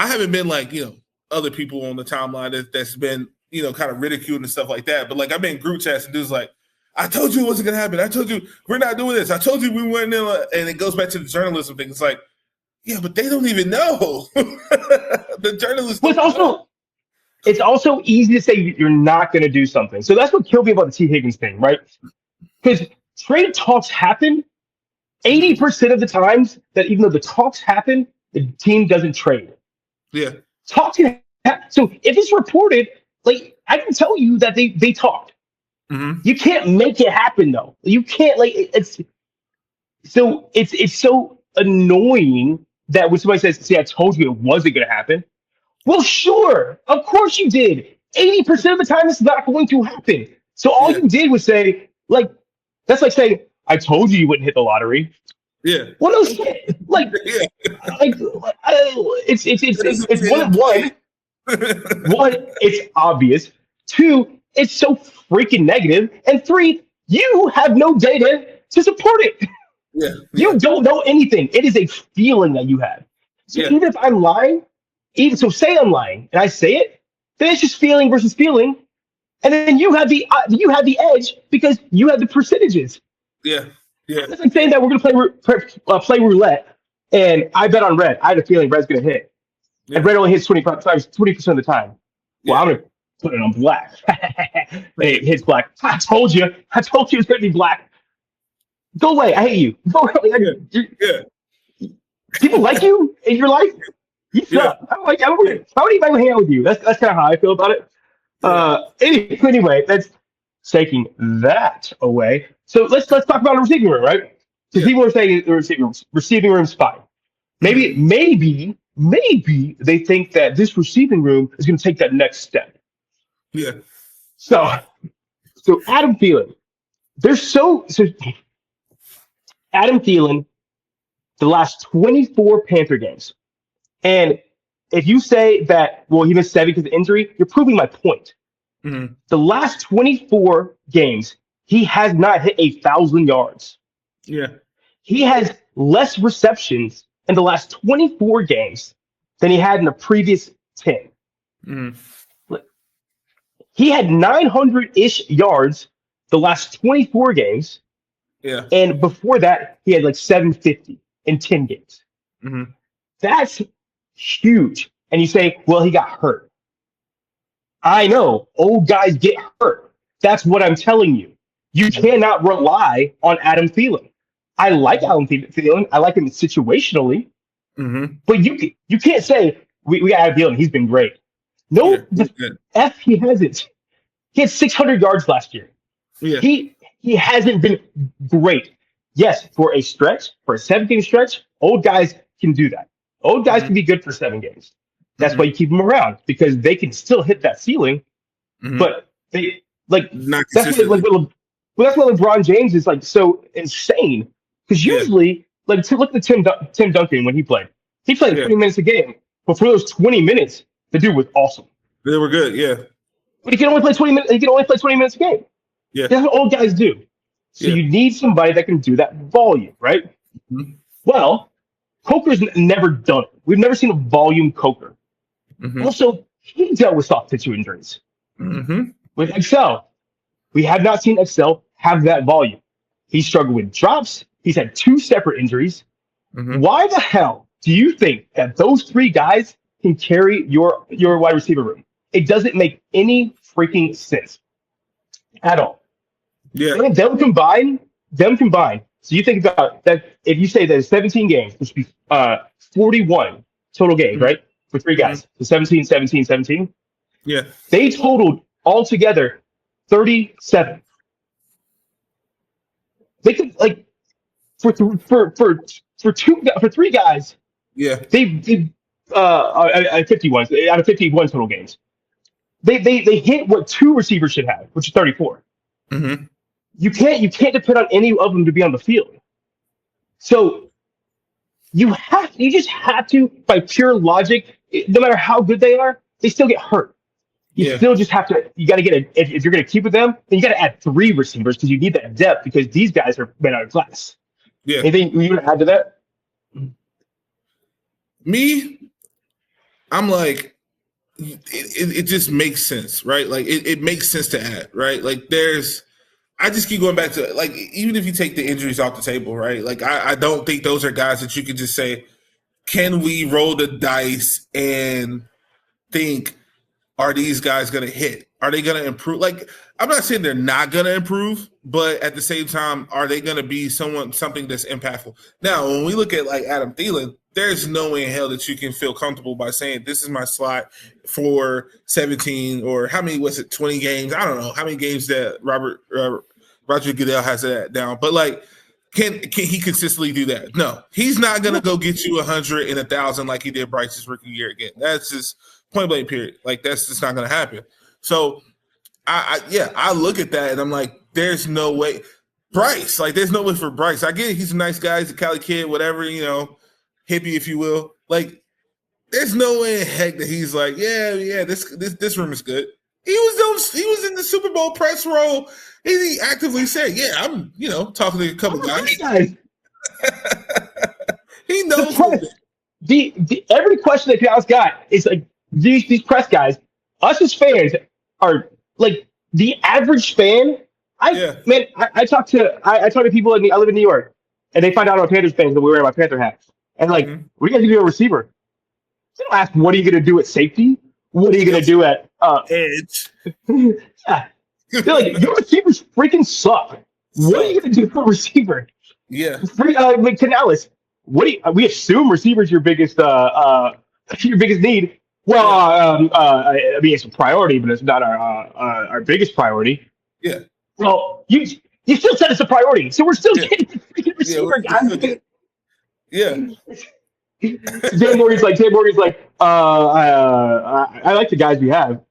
haven't been like, you know, other people on the timeline that's been, you know, kind of ridiculed and stuff like that. But like, I've been in group chats and dudes like, I told you it wasn't going to happen. I told you we're not doing this. I told you we weren't in and it goes back to the journalism thing. It's like, yeah, but they don't even know. The journalists. Well, it's also easy to say you're not going to do something. So that's what killed me about the T. Higgins thing, right? Because trade talks happen 80% of the times that even though the talks happen, the team doesn't trade. Yeah. Talks can happen. So if it's reported, like I can tell you that they talked. Mm-hmm. You can't make it happen though. You can't it's so annoying that when somebody says, "See, I told you it wasn't going to happen." Well, sure, of course you did. 80% of the time, it's not going to happen. So all you did was say, like, that's like saying, "I told you wouldn't hit the lottery." Yeah. Well, no shit. Like, it's one. One, it's obvious. 2, it's so freaking negative. And 3, you have no data to support it. Yeah. You don't know anything. It is a feeling that you have. So even if I'm lying, say I'm lying and I say it, then it's just feeling versus feeling. And then you have the edge because you have the percentages. Yeah. Yeah. It's like saying that we're gonna play roulette, and I bet on red. I have a feeling red's gonna hit, and red only hits 20% of the time. Well, I'm gonna put it on black. It hits black. I told you it's gonna be black. Go away. I hate you. Go away. People like you in your life. You suck. I'm like, I wouldn't even hang out with you. That's kind of how I feel about it. Anyway, that's taking that away. So let's talk about the receiving room, right? Because people are saying the receiving room's fine. Maybe they think that this receiving room is going to take that next step. Yeah. So Adam Thielen, Adam Thielen, the last 24 Panther games, and if you say that, well, he missed 7 because of injury, you're proving my point. Mm-hmm. The last 24 games, he has not hit 1,000 yards. Yeah. He has less receptions in the last 24 games than he had in the previous 10. Mm-hmm. He had 900-ish yards the last 24 games. Yeah. And before that, he had like 750 in 10 games. Mm-hmm. That's huge. And you say, well, he got hurt. I know. Old guys get hurt. That's what I'm telling you. You cannot rely on Adam Thielen. I like Adam Thielen. I like him situationally. Mm-hmm. But you can't say we got Adam Thielen. He's been great. No, the F he hasn't. He had 600 yards last year. Yeah. He hasn't been great. Yes, for a stretch, for a 7-game stretch, old guys can do that. Old guys can be good for 7 games. That's why you keep them around, because they can still hit that ceiling, but they not that's why LeBron James is like so insane. Because usually, like to look at Tim Duncan when he played 20 minutes a game, but for those 20 minutes, the dude was awesome. They were good, yeah. But he can only play 20 minutes. He can only play 20 minutes a game. Yeah, that's what old guys do. So you need somebody that can do that volume, right? Well, Coker's never done it. We've never seen a volume Coker. Also, he dealt with soft tissue injuries. With Excel, we have not seen Excel have that volume. He struggled with drops. He's had 2 separate injuries. Why the hell do you think that those 3 guys can carry your wide receiver room? It doesn't make any freaking sense at all. Yeah. Them combined. So you think about that. If you say that 17 games, which would be 41 total games, right? For 3 guys. So 17, 17, 17. Yeah. They totaled altogether 37. They could for 3 guys. Yeah. They 51 out of 51 total games. They hit what 2 receivers should have, which is 34. You can't depend on any of them to be on the field. So you just have to, by pure logic, no matter how good they are, they still get hurt. You still just have to. You got to get if you're going to keep with them, then you got to add 3 receivers because you need that depth because these guys are men out of class. Yeah. Anything you want to add to that? Me, I'm like, it just makes sense, right? Like it makes sense to add, right? Like I just keep going back to, like, even if you take the injuries off the table, right? Like I don't think those are guys that you can just say, can we roll the dice and think, are these guys going to hit? Are they going to improve? Like, I'm not saying they're not going to improve, but at the same time, are they going to be something that's impactful? Now, when we look at like Adam Thielen, there's no way in hell that you can feel comfortable by saying this is my slot for 17 or how many was it, 20 games? I don't know how many games that Roger Goodell has that down, but like, can he consistently do that? No, he's not going to go get you 100 and 1,000 like he did Bryce's rookie year again. That's just point blank period. Like that's just not going to happen. So I look at that and I'm like, there's no way. Bryce, like there's no way for Bryce. I get it, he's a nice guy, he's a Cali kid, whatever, hippie, if you will. Like, there's no way in heck that he's like, this room is good. He was in the Super Bowl press row. He actively said, I'm talking to a couple guys. He knows the every question that Dallas got is like these press guys, us as fans are like the average fan. I talk to people I live in New York, and they find out I'm a Panthers fan that we wear my Panther hats. And like, what are you gonna do a receiver? They don't ask, what are you gonna do at safety? What are you gonna do at edge? Yeah. They're like, your receivers freaking suck. What are you gonna do for a receiver? Yeah. Like Canales, we assume receivers your biggest need. Well, I mean it's a priority, but it's not our biggest priority. Yeah. Well, you still said it's a priority, so we're still getting the freaking receiver guy. Yeah. Dan Morgan's like, I like the guys we have.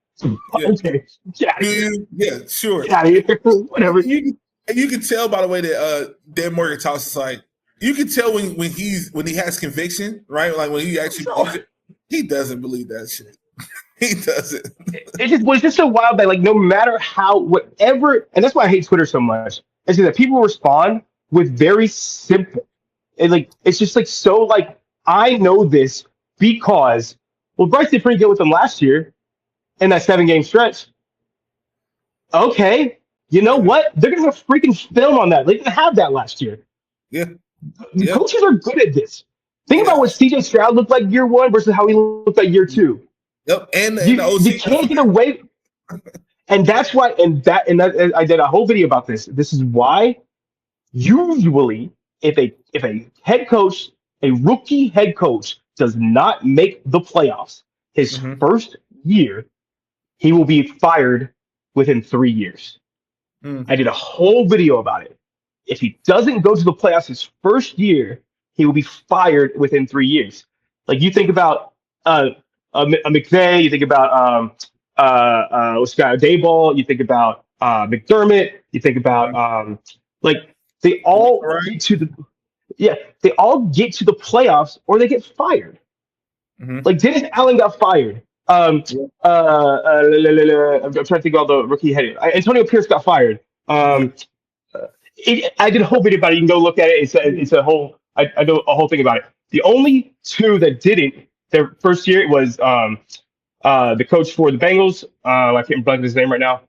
Okay. Yeah, sure. Whatever. You can tell by the way that Dan Morgan talks. It's like you can tell when he has conviction, right? Like when he actually believes it, he doesn't believe that shit. He doesn't. It's just so wild that like no matter whatever, and that's why I hate Twitter so much. Is that people respond with very simple. And like it's just like so like I know this because Bryce did pretty good with them last year in that 7-game stretch. Okay, you know what? They're gonna have freaking film on that. They didn't have that last year. Yeah. The coaches are good at this. Think about what CJ Stroud looked like year 1 versus how he looked like year 2. Yep, and you can't get away. And that's why. And I did a whole video about this. This is why usually if a head coach, a rookie head coach, does not make the playoffs, his first year, he will be fired within 3 years. I did a whole video about it. If he doesn't go to the playoffs his first year, he will be fired within 3 years. Like you think about a McVay, you think about what's the guy, Dayball, you think about McDermott, you think about like they all get to the they all get to the playoffs or they get fired. Like Dennis Allen got fired. I'm trying to think of all the rookie headed. Antonio Pierce got fired. I did a whole video about it. You can go look at it. It's a whole. I know a whole thing about it. The only two that didn't their first year was the coach for the Bengals. I can't remember his name right now.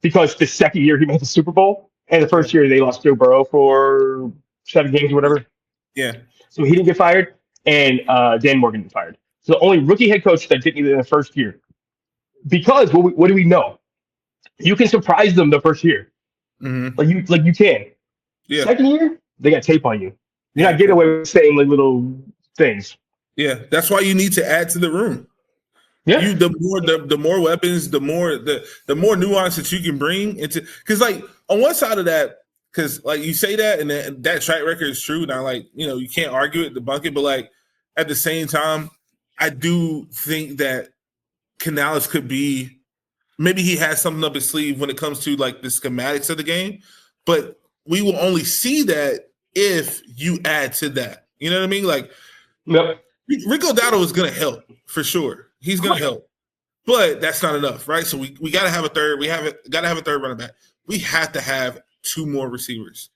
Because the second year he made the Super Bowl, and the first year they lost Joe Burrow for 7 games or whatever. Yeah. So he didn't get fired, and Dan Morgan got fired. So the only rookie head coach that didn't in the first year. Because what do we know? You can surprise them the first year. Like you can. Yeah. Second year, they got tape on you. You're not getting away with saying like little things. Yeah. That's why you need to add to the room. Yeah. The more weapons, the more nuance that you can bring into, because like on one side of that, because like you say that and that track record is true. Now, like, you know, you can't argue it, debunk it, but like at the same time, I do think that Canales could be, maybe he has something up his sleeve when it comes to like the schematics of the game, but we will only see that if you add to that. You know what I mean? Like, Rico Dowdle is going to help for sure. He's going to help, but that's not enough, right? So we got to have a third. We got to have a third running back. We have to have 2 more receivers.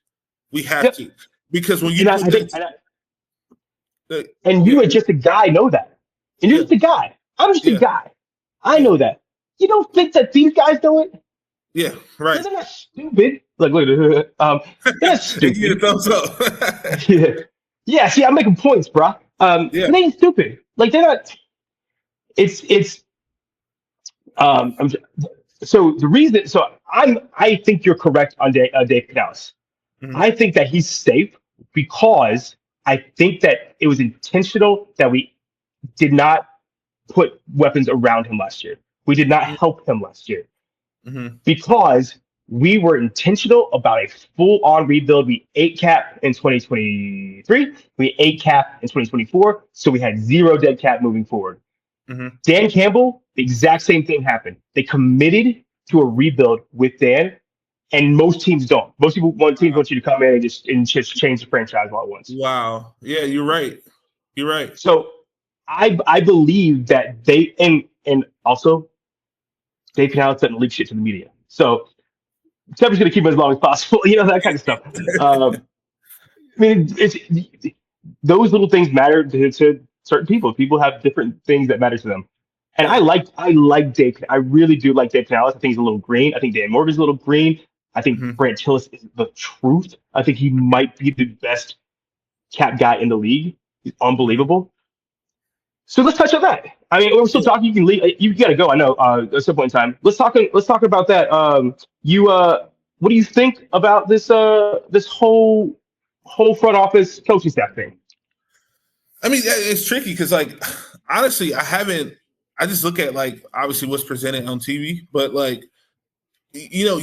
We have to, because when you and you are just a guy, know that. And you're just a guy. I'm just a guy. I know that. You don't think that these guys know it? Yeah, right. They're not stupid. Like, look, they're not stupid. Give you a thumbs up. Yeah, see, I'm making points, bro. They ain't stupid. Like, they're not. So the reason, I think you're correct on Dave Canales. I think that he's safe because I think that it was intentional that we did not put weapons around him last year. We did not help him last year because we were intentional about a full-on rebuild. We 8 cap in 2023. We 8 cap in 2024. So we had 0 dead cap moving forward. Dan Campbell, the exact same thing happened. They committed to a rebuild with Dan, and most teams don't. Most teams want you to come in and just change the franchise all at once. Wow. Yeah, you're right. You're right. So I believe that they and also Dave Canales doesn't leak shit to the media. So Trevor's going to keep him as long as possible. You know, that kind of stuff. I mean, those little things matter to certain people. People have different things that matter to them. And I like Dave. I really do like Dave Canales. I think he's a little green. I think Dan Morgan's a little green. I think Brant Tillis is the truth. I think he might be the best cap guy in the league. He's unbelievable. So let's touch on that. I mean, we're still talking. You can leave. You got to go. I know. At some point in time, let's talk about that. What do you think about this whole front office coaching staff thing? I mean, it's tricky because, like, honestly, I just look at, like, obviously what's presented on TV, but, like, you know,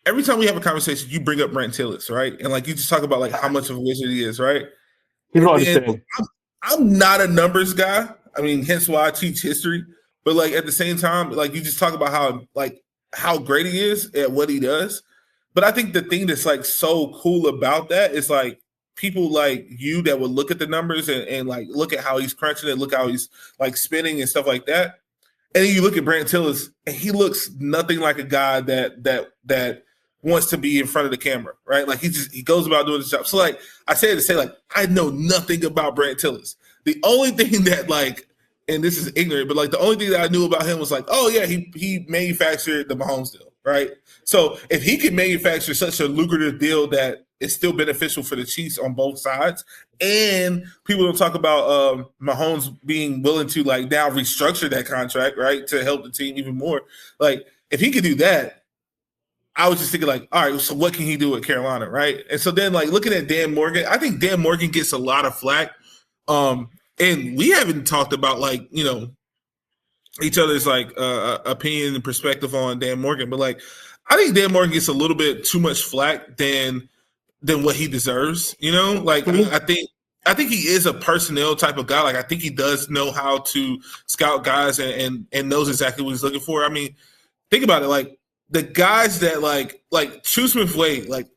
every time we have a conversation, you bring up Brant Tillis, right? And, like, you just talk about, like, how much of a wizard he is, right? People don't understand. I'm not a numbers guy. I mean, hence why I teach history. But, like, at the same time, like, you just talk about how great he is at what he does. But I think the thing that's, like, so cool about that is, like, people like you that would look at the numbers and like look at how he's crunching it, look how he's like spinning and stuff like that. And then you look at Brant Tillis and he looks nothing like a guy that wants to be in front of the camera, right? Like he goes about doing his job. So like I say to say, like, I know nothing about Brant Tillis. The only thing that, like, and this is ignorant, but like the only thing that I knew about him was like, oh yeah, he manufactured the Mahomes deal, right? So if he could manufacture such a lucrative deal that it's still beneficial for the Chiefs on both sides, and people don't talk about Mahomes being willing to like now restructure that contract, right, to help the team even more. Like if he could do that, I was just thinking like, all right, so what can he do at Carolina, right? And so then like looking at Dan Morgan, I think Dan Morgan gets a lot of flack And we haven't talked about like, each other's like opinion and perspective on Dan Morgan, but like I think Dan Morgan gets a little bit too much flack than what he deserves. Like Mm-hmm. I think he is a personnel type of guy. Like I think he does know how to scout guys and knows exactly what he's looking for. I mean, think about it. Like the guys that like Chu Smith Wade, like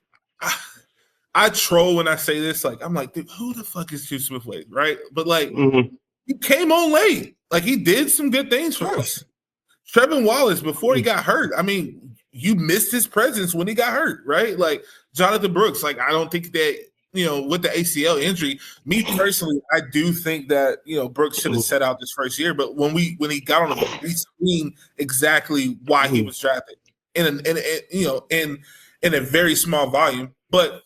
I troll when I say this. Like I'm like, dude, who the fuck is Chu Smith Wade, right? But like he came on late. Like he did some good things for us. Trevin Wallace, before he got hurt, I mean, you missed his presence when he got hurt, right? Like Jonathan Brooks, like I don't think that, with the ACL injury, me personally, I do think that, Brooks should have set out this first year. But when he got on the field, we seen exactly why he was drafted in a very small volume. But,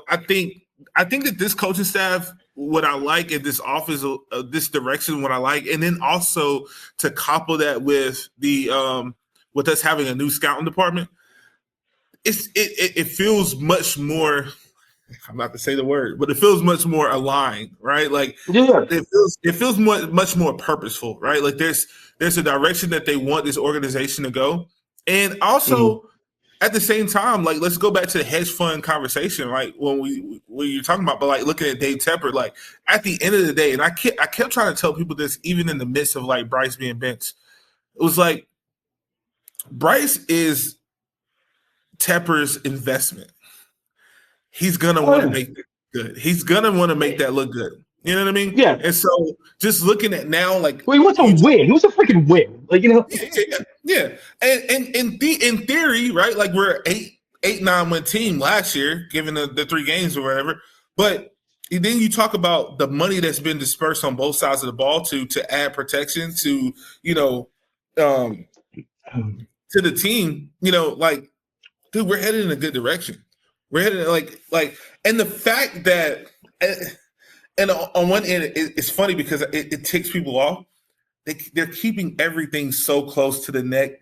I think that this coaching staff, what I like in this office, this direction, what I like, and then also to couple that with the with us having a new scouting department, it feels much more. I'm not to say the word, but it feels much more aligned, right? Like it feels much more purposeful, right? Like there's a direction that they want this organization to go, and also. At the same time, like let's go back to the hedge fund conversation, right? When you're talking about, but like looking at Dave Tepper, like at the end of the day, and I kept trying to tell people this even in the midst of like Bryce being benched. It was like Bryce is Tepper's investment. He's gonna want to make it good. He's gonna want to make that look good. You know what I mean? Yeah. And so just looking at now, like he wants to win. He wants to freaking win. Like Yeah. And in theory, right? Like we're 8-9 win team last year, given the 3 games or whatever. But then you talk about the money that's been dispersed on both sides of the ball to add protection to to the team. Like, dude, we're headed in a good direction. We're headed like, and the fact that. And on one end, it's funny because it ticks people off. They're keeping everything so close to the neck.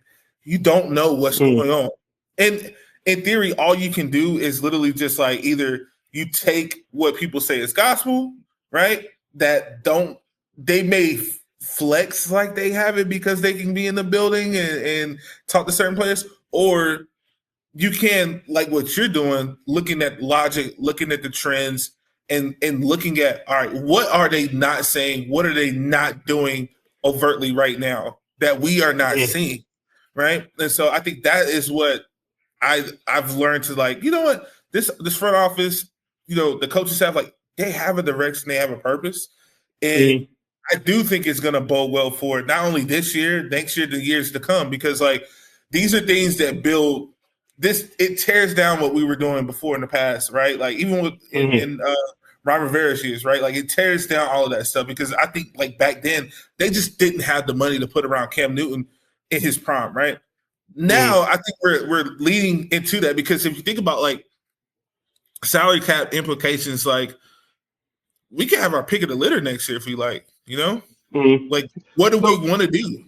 You don't know what's going on. And in theory, all you can do is literally just like either you take what people say is gospel, right? They may flex like they have it because they can be in the building and talk to certain players, or you can, like what you're doing, looking at logic, looking at the trends, and looking at, all right, what are they not saying? What are they not doing overtly right now that we are not seeing, right? And so I think that is what I've learned to like, you know what, this front office, the coaching staff, like they have a direction, they have a purpose. And I do think it's going to bode well for it, not only this year, next year, the years to come, because like these are things that build this, it tears down what we were doing before in the past, right? Like even with in Ron Rivera's years, right? Like it tears down all of that stuff because I think like back then they just didn't have the money to put around Cam Newton in his prime, right? Now I think we're leading into that because if you think about like salary cap implications, like we can have our pick of the litter next year if we like, like what do we want to do?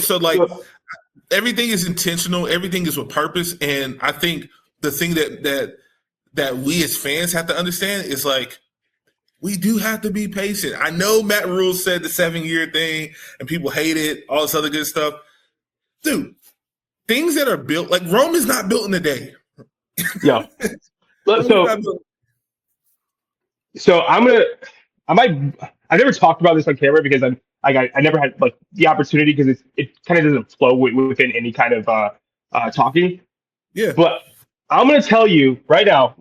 So like everything is intentional, everything is with purpose, and I think the thing that we as fans have to understand is like we do have to be patient. I know Matt Rule said the 7-year thing and people hate it, all this other good stuff. Dude, things that are built, like Rome is not built in a day. Yeah. So I've never talked about this on camera because I never had like the opportunity because it kind of doesn't flow within any kind of talking. Yeah. But I'm going to tell you right now,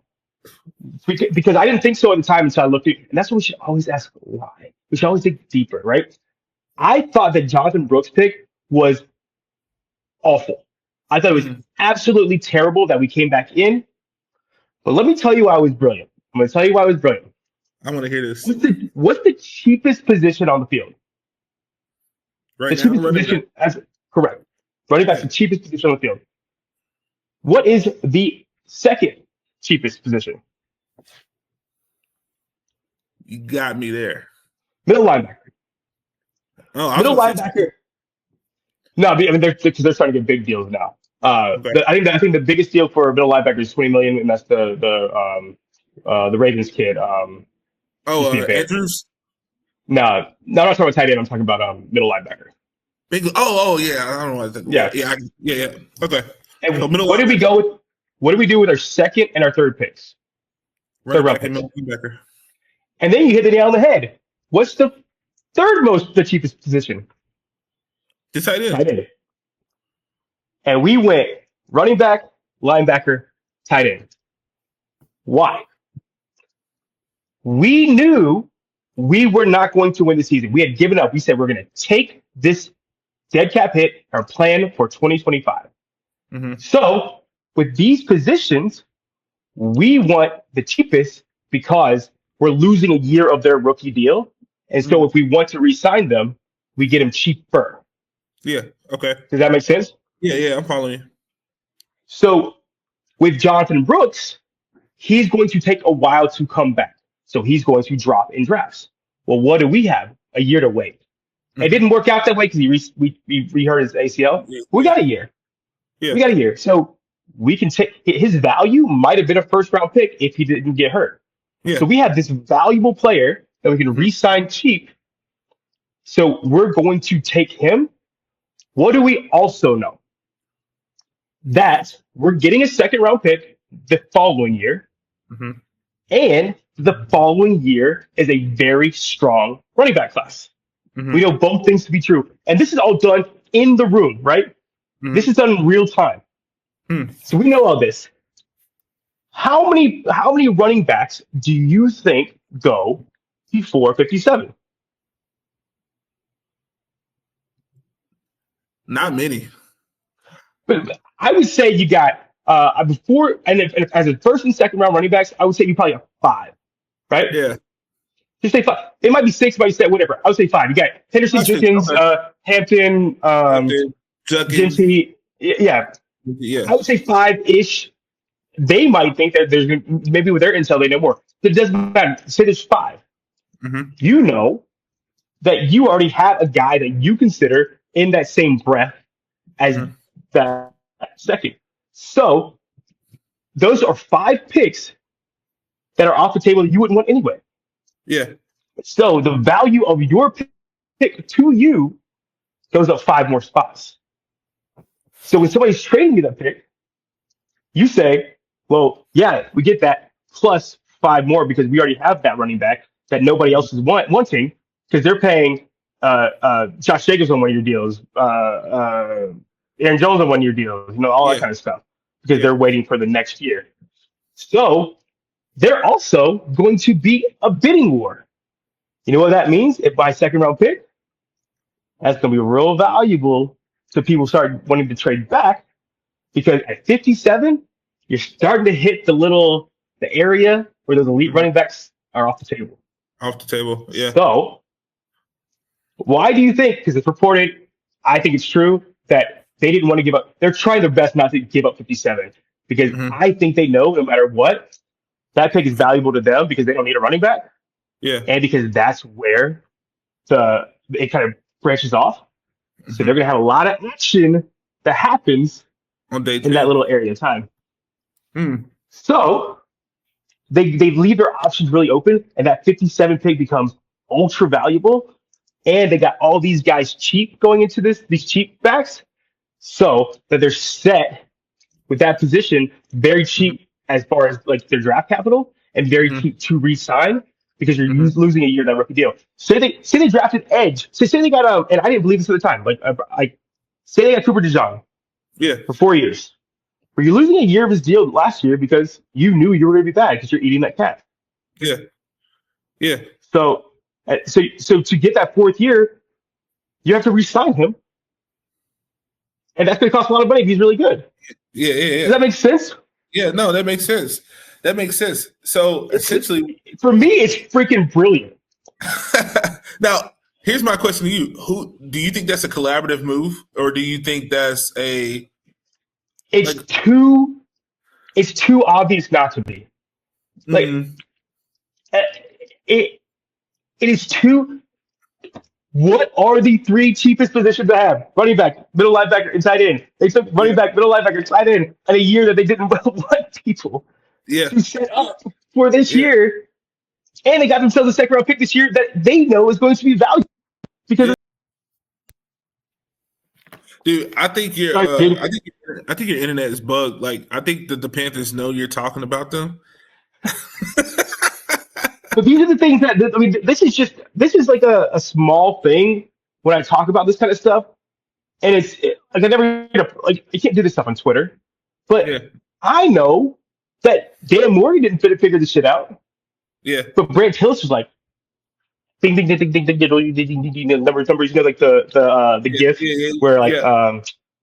because I didn't think so at the time until I looked at, and that's what we should always ask why. We should always dig deeper, right? I thought that Jonathan Brooks pick was awful. I thought it was absolutely terrible that we came back in. But let me tell you why it was brilliant. I'm going to tell you why it was brilliant. I want to hear this. What's the cheapest position on the field? Right the cheapest position, correct. Running back's the cheapest position on the field. What is the second cheapest position? You got me there. Middle linebacker. Oh, middle linebacker. No, I mean they're starting to get big deals now. Okay. I think the biggest deal for a middle linebacker is $20 million, and that's the Ravens kid. Andrews. No, no, I'm not talking about tight end. I'm talking about middle linebacker. Yeah. I don't know what I think. Yeah. Yeah. Okay. And So middle what did we linebacker, go with? What did we do with our second and our third picks? running Third round back, and picks. middle linebacker. And then you hit the nail on the head. What's the the cheapest position? The tight Tight end. end. And we went running back, linebacker, tight end. Why? We knew we were not going to win the season. We had given up. We said we're going to take this dead cap hit, our plan for 2025. Mm-hmm. So with these positions, we want the cheapest because we're losing a year of their rookie deal. And so if we want to re-sign them, we get them cheaper. Yeah. Okay. Does that make sense? Yeah. I'm following you. So with Jonathan Brooks, he's going to take a while to come back. So he's going to drop in drafts. Well, what do we have? A year to wait. It didn't work out that way because we rehurt his ACL. We got a year. Yeah. We got a year. So we can take his value might have been a first round pick if he didn't get hurt. Yeah. So we have this valuable player that we can re-sign cheap. So we're going to take him. What do we also know? That we're getting a second round pick the following year. Mm-hmm. And the following year is a very strong running back class. Mm-hmm. We know both things to be true. And this is all done in the room, right? Mm-hmm. This is done in real time. So we know all this. How many running backs do you think go before 57? Not many. But I would say you got before and if as a first and second round running backs, I would say you probably have 5, right? Yeah. Just say 5. It might be 6, might be 7, whatever. I would say 5. You got Henderson, Jenkins, Hampton, Jinty. Yeah. I would say 5-ish. They might think that there's maybe with their intel they know more. But it doesn't matter. Say there's 5. Mm-hmm. You know that you already have a guy that you consider in that same breath as that second. So those are 5 picks that are off the table that you wouldn't want anyway. Yeah. So the value of your pick to you goes up 5 more spots. So when somebody's trading you that pick, you say, well, yeah, we get that plus 5 more because we already have that running back that nobody else is wanting because they're paying Josh Jacobs on one of your deals, Aaron Jones on one of your deals, all that kind of stuff because they're waiting for the next year. So they're also going to be a bidding war. You know what that means? If my second round pick, that's going to be real valuable so people start wanting to trade back because at 57, you're starting to hit the area where those elite running backs are off the table. Off the table, yeah. So why do you think, because it's reported, I think it's true, that they didn't want to give up. They're trying their best not to give up 57 because I think they know no matter what, that pick is valuable to them because they don't need a running back. Yeah. And because that's where it kind of branches off. So they're going to have a lot of action that happens on day 2 in that little area of time. So they leave their options really open, and that 57 pick becomes ultra valuable. And they got all these guys cheap going into these cheap backs, so that they're set with that position very cheap as far as like their draft capital and very cheap to re-sign because you're losing a year of that rookie deal. Say they drafted edge. Say they got and I didn't believe this at the time. Say they got Cooper DeJong. Yeah. For 4 years. Were you losing a year of his deal last year because you knew you were going to be bad because you're eating that cap? Yeah. Yeah. So to get that 4th year, you have to re-sign him, and that's going to cost a lot of money if he's really good. Yeah. Does that make sense? Yeah. No, that makes sense. So essentially, for me, it's freaking brilliant. Now, here's my question to you: Who do you think that's a collaborative move, or do you think that's a? It's too obvious not to be. Like it is too. What are the 3 cheapest positions to have? Running back, middle linebacker, and tight end. They took running back, middle linebacker, tight end in a year that they didn't want people to set up for this year. and they got themselves a second round pick this year that they know is going to be valuable because. Dude, I think your Sorry, I think your internet is bugged. Like, I think that the Panthers know you're talking about them. But these are the things that I mean. This is like a small thing when I talk about this kind of stuff, and like I never like I can't do this stuff on Twitter, but Yeah, I know that Dan Morgan didn't figure this shit out. yeah, But Brant Hillis was like, ding ding ding ding ding ding ding ding ding ding ding numbers, you know, like the yeah, GIF yeah, where like yeah.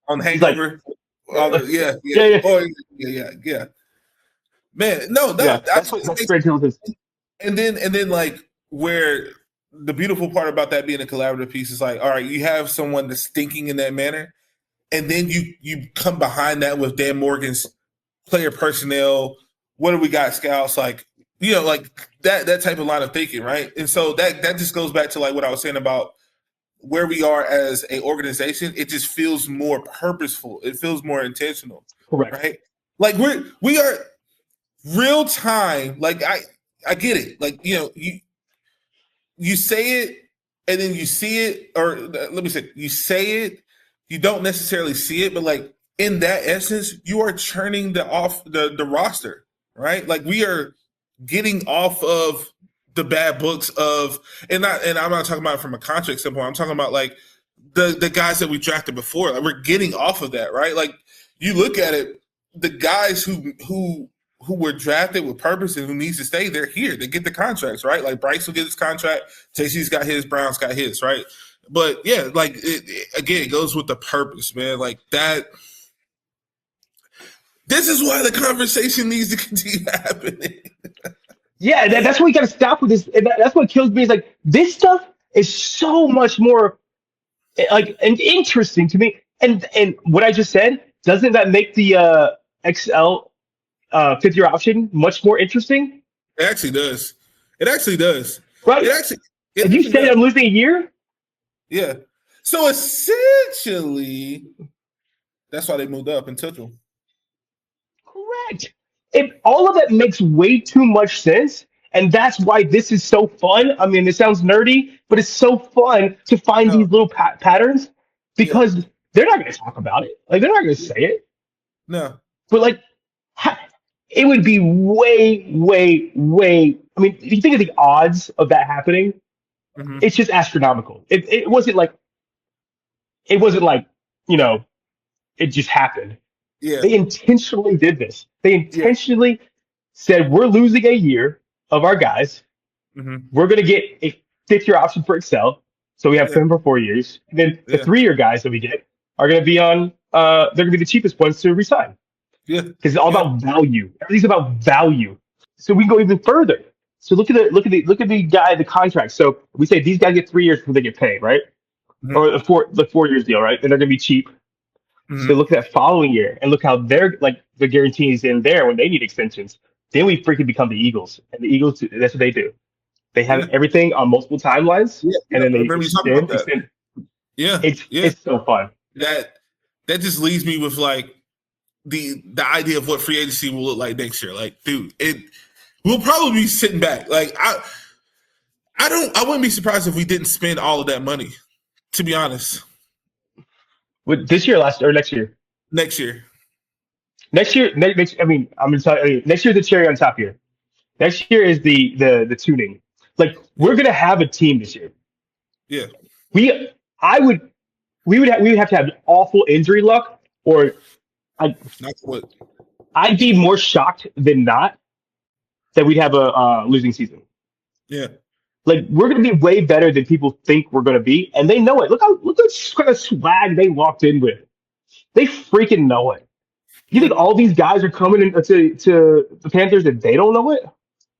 On he's like, Hangover. yeah, Yeah. yeah, Oh, yeah. Man, no, yeah. I That's what Brant Hillis is. and then like where the beautiful part about that being a collaborative piece is like, all right, you have someone that's thinking in that manner, and then you come behind that with Dan Morgan's player personnel. What do we got, scouts? Like, you know, like that type of line of thinking, right? And so that just goes back to like what I was saying about where we are as an organization. It just feels more purposeful. It feels more intentional. Correct. Right? Like we are real time. Like I get it. Like, you know, you say it and then you see it, or let me say, you say it, you don't necessarily see it, but like in that essence, you are churning the roster, right? Like we are getting off of the bad books of, and I'm not talking about it from a contract standpoint. I'm talking about like the guys that we drafted before. Like we're getting off of that, right? Like you look at it, the guys who were drafted with purpose and who needs to stay, they're here. They get the contracts, right? Like Bryce will get his contract. JC's got his. Brown's got his, right? But yeah, like again, it goes with the purpose, man. Like that. This is why the conversation needs to continue happening. Yeah, that's what we got to stop with this. And that's what kills me is like this stuff is so much more like and interesting to me. And what I just said, doesn't that make the XL fifth year option much more interesting? It actually does. It actually does. Right? It If you say I'm losing a year, yeah. So essentially, that's why they moved up and took him. correct. All of that makes way too much sense, and that's why this is so fun. I mean, it sounds nerdy, but it's so fun to find these little patterns because they're not going to talk about it. Like they're not going to say it. No. But like, it would be way, way, way. I mean, if you think of the odds of that happening, it's just astronomical. It wasn't like, you know, it just happened. Yeah. They intentionally did this. They intentionally said, we're losing a year of our guys. We're going to get a fifth year option for Excel. So we have them for 4 years. And then the 3 year guys that we get are going to be on, they're going to be the cheapest ones to resign. Yeah. Because it's all about value. Everything's about value. So we can go even further. So look at the guy, the contract. So we say these guys get 3 years before they get paid, right? Or the 4 years deal, right? And they're going to be cheap. So look at that following year and look how they're like the guarantees in there when they need extensions. Then we freaking become the Eagles, and the Eagles, that's what they do. They have everything on multiple timelines, and then they extend. Yeah, it's so fun. That just leaves me with like the idea of what free agency will look like next year. Like, dude, we'll probably be sitting back. Like, I wouldn't be surprised if we didn't spend all of that money. To be honest. With this year, or next year? Next year. Next year, I mean, I'm gonna tell you, next year's the cherry on top here. Next year is the tuning. Like we're gonna have a team this year. Yeah. We would have to have awful injury luck, or I'd be more shocked than not that we'd have a losing season. Yeah. Like we're gonna be way better than people think we're gonna be, and they know it. Look what kind of swag they walked in with. They freaking know it. You think all these guys are coming to the Panthers and they don't know it?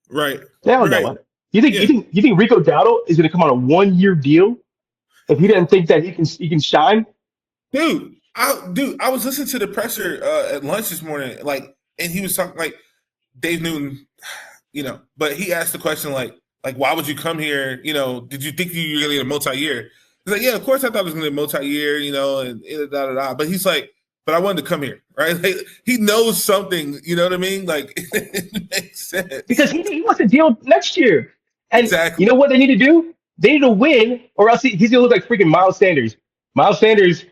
Right. They don't know it. You think Rico Dowdle is gonna come on a 1 year deal if he doesn't think that he can shine? Dude, I was listening to the presser at lunch this morning, like, and he was talking like Dave Newton, you know, but he asked the question like, why would you come here? You know, did you think you were going to get a multi-year? He's like, yeah, of course I thought it was going to be a multi-year, you know, and da-da-da. But he's like, but I wanted to come here, right? Like, he knows something, you know what I mean? Like, it makes sense. Because he wants to deal next year. And Exactly. you know what they need to do? They need to win, or else he's gonna look like freaking Miles Sanders. Miles Sanders,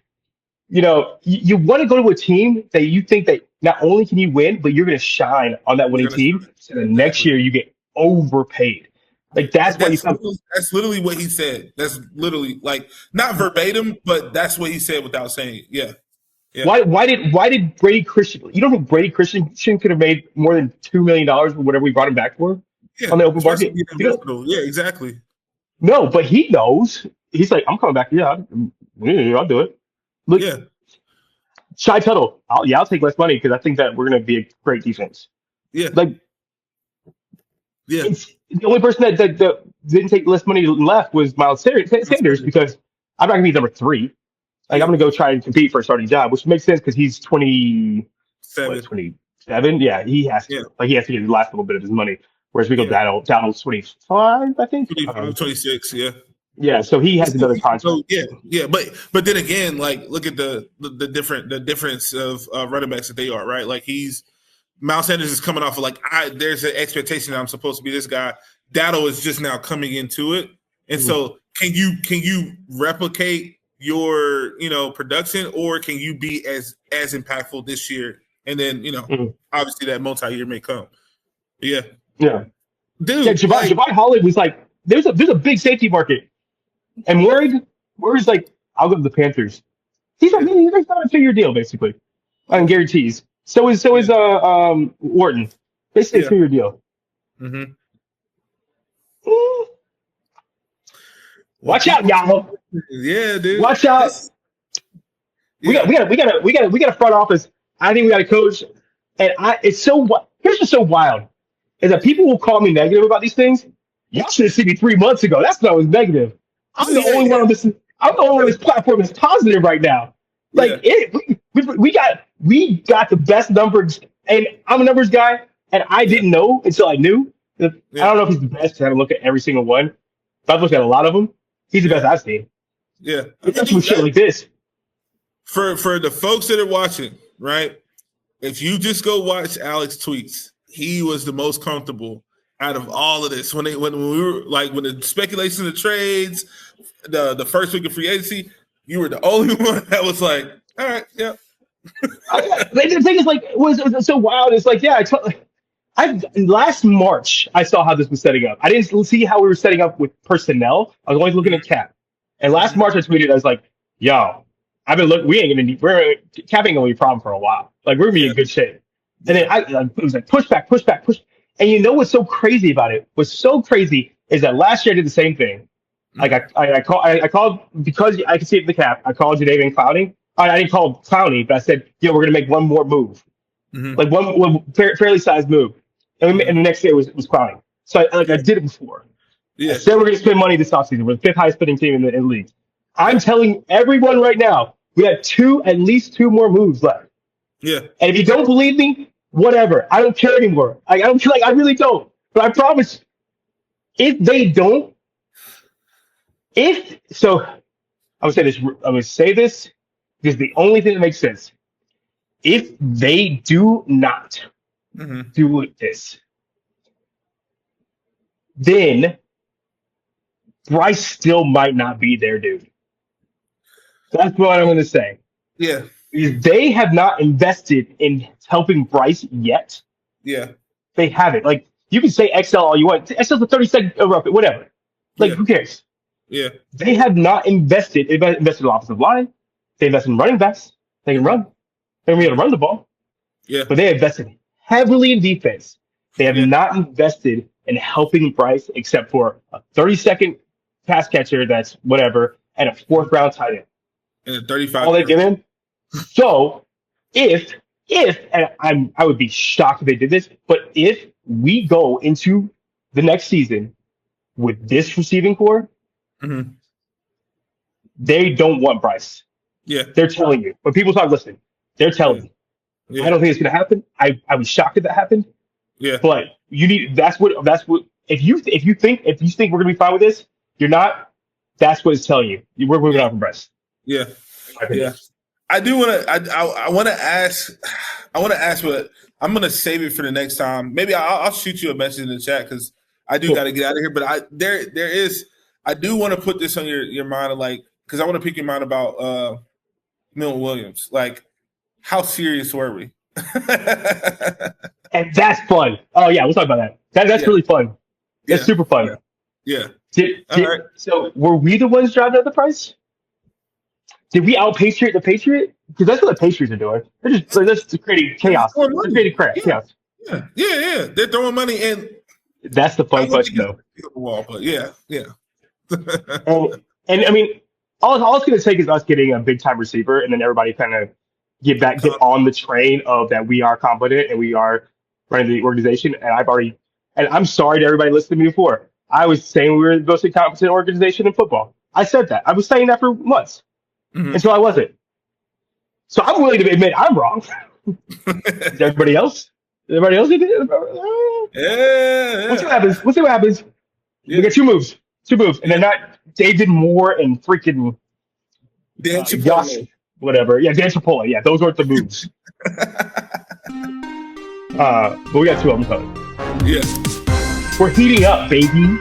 you want to go to a team that you think that not only can you win, but you're gonna shine on that You're winning gonna team. So the next exactly. year you get overpaid. Like that's why you come. That's literally what he said. That's literally like not verbatim, but that's what he said without saying it. Yeah. Yeah. Why did Brady Christian? You don't think Brady Christian could have made more than $2 million for whatever we brought him back for Yeah. on the open Especially market? being versatile. Yeah, exactly. No, but he knows. He's like, I'm coming back. Yeah, I'll do it. Look, Yeah. Shy Tuttle. I'll take less money because I think that we're going to be a great defense. Yeah. Like, Yeah. it's the only person that didn't take less money left was Miles Sanders because I'm not going to be number 3. Like, I'm going to go try and compete for a starting job, which makes sense because he's 7. 27? Yeah, he has to. Yeah. Like, he has to get the last little bit of his money. Whereas we go Yeah. down 25, I think. 26. Yeah. Yeah, so he has another contract. So yeah, but then again, like look at the difference of running backs that they are, right? Like Miles Sanders is coming off of there's an expectation that I'm supposed to be this guy. Dado is just now coming into it, and so can you replicate your production, or can you be as impactful this year, and then obviously that multi-year may come. Yeah, dude. Yeah, Javon Holland was like, there's a big safety market. And Warren's like, I'll go to the Panthers. He's got a 2-year deal basically, on guarantees. So is Wharton, basically a 2-year deal. Mm-hmm. Watch out, y'all! Yeah, dude. Watch out! We got a front office. I think we got a coach, and here's what's so wild is that people will call me negative about these things. Y'all should have seen me 3 months ago. That's when I was negative. I'm the only one on this. I'm the only one on this platform that's positive right now. Like we got the best numbers, and I'm a numbers guy, and I didn't know until I knew. I don't know if he's the best. I haven't looked at every single one, but I've looked at a lot of them. He's the best I've seen. Yeah, Especially shit like this. For the folks that are watching, right? If you just go watch Alex tweets, he was the most comfortable out of all of this. When we were when the speculation of the trades, the first week of free agency, you were the only one that was like, all right, yeah. The thing is, was so wild. It's like, yeah, last March I saw how this was setting up. I didn't see how we were setting up with personnel. I was always looking at cap. And last March I tweeted, I was like, yo, I've been looking. Cap ain't gonna be a problem for a while. Like we're gonna be in good shape. And then it was like push back. And you know what's so crazy about it? What's so crazy is that last year I did the same thing. Like I called because I could see it in the cap. I called Jadeveon Clowney. I didn't call Clowney, but I said, we're gonna make one more move, like one fairly sized move, and the next day was Clowney. So I did it before. Yeah. I said we're gonna spend money this offseason. We're the 5th highest spending team in the league. I'm telling everyone right now, we have at least two more moves left. Yeah. And if you don't believe me, whatever. I don't care anymore. I don't feel like I really don't. But I promise, if they don't, I'm gonna say this because the only thing that makes sense. If they do not do this, then Bryce still might not be their dude. That's what I'm gonna say. Yeah. Because they have not invested in helping Bryce yet. Yeah. They haven't. Like, you can say XL all you want. XL's a 30-second whatever. Like, who cares? Yeah. They have not invested. They've invested in offensive line. They invested in running backs. They can run. They're going to be able to run the ball. Yeah. But they invested heavily in defense. They have not invested in helping Bryce except for a 30-second pass catcher that's whatever and a 4th-round tight end. And a 35. All they give him. So if and I would be shocked if they did this, but if we go into the next season with this receiving core, they don't want Bryce. Yeah. They're telling you. When people talk, listen, they're telling you. Yeah. I don't think it's gonna happen. I was shocked if that happened. Yeah. But that's what if you think we're gonna be fine with this, you're not. That's what it's telling you. We're moving on from Bryce. Yeah. Yeah. I do want to. I want to ask. I want to ask, but I'm going to save it for the next time. Maybe I'll shoot you a message in the chat because I do Cool. got to get out of here. But I do want to put this on your mind, like, because I want to pick your mind about Milton Williams. Like, how serious were we? And that's fun. Oh yeah, we'll talk about that. That's really fun. That's super fun. Yeah. Right. So were we the ones driving up the price? Did we out-Patriot the Patriot? Because that's what the Patriots are doing. They're just creating chaos. They're creating chaos. Yeah. They're throwing money in. That's the fun question, though. Wall, but yeah. and I mean, all it's going to take is us getting a big-time receiver, and then everybody kind of get on the train of that we are competent and we are running the organization. And I'm sorry to everybody listening to me before. I was saying we were the most competent organization in football. I said that. I was saying that for months. Mm-hmm. Until I wasn't. So I'm willing to admit I'm wrong. Everybody else? Everybody else did it? Yeah. We'll see what happens. Yeah. We got two moves. And they're not David Moore and freaking Dan Josh, whatever. Yeah, Dan Chipotle. Yeah, those weren't the moves. But we got two of them coming. Yeah. We're heating up, baby.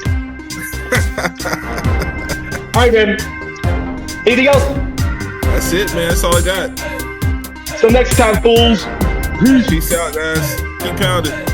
All right, man. Anything else? That's it, man. That's all I got. So next time, fools. Peace out, guys. Keep pounding.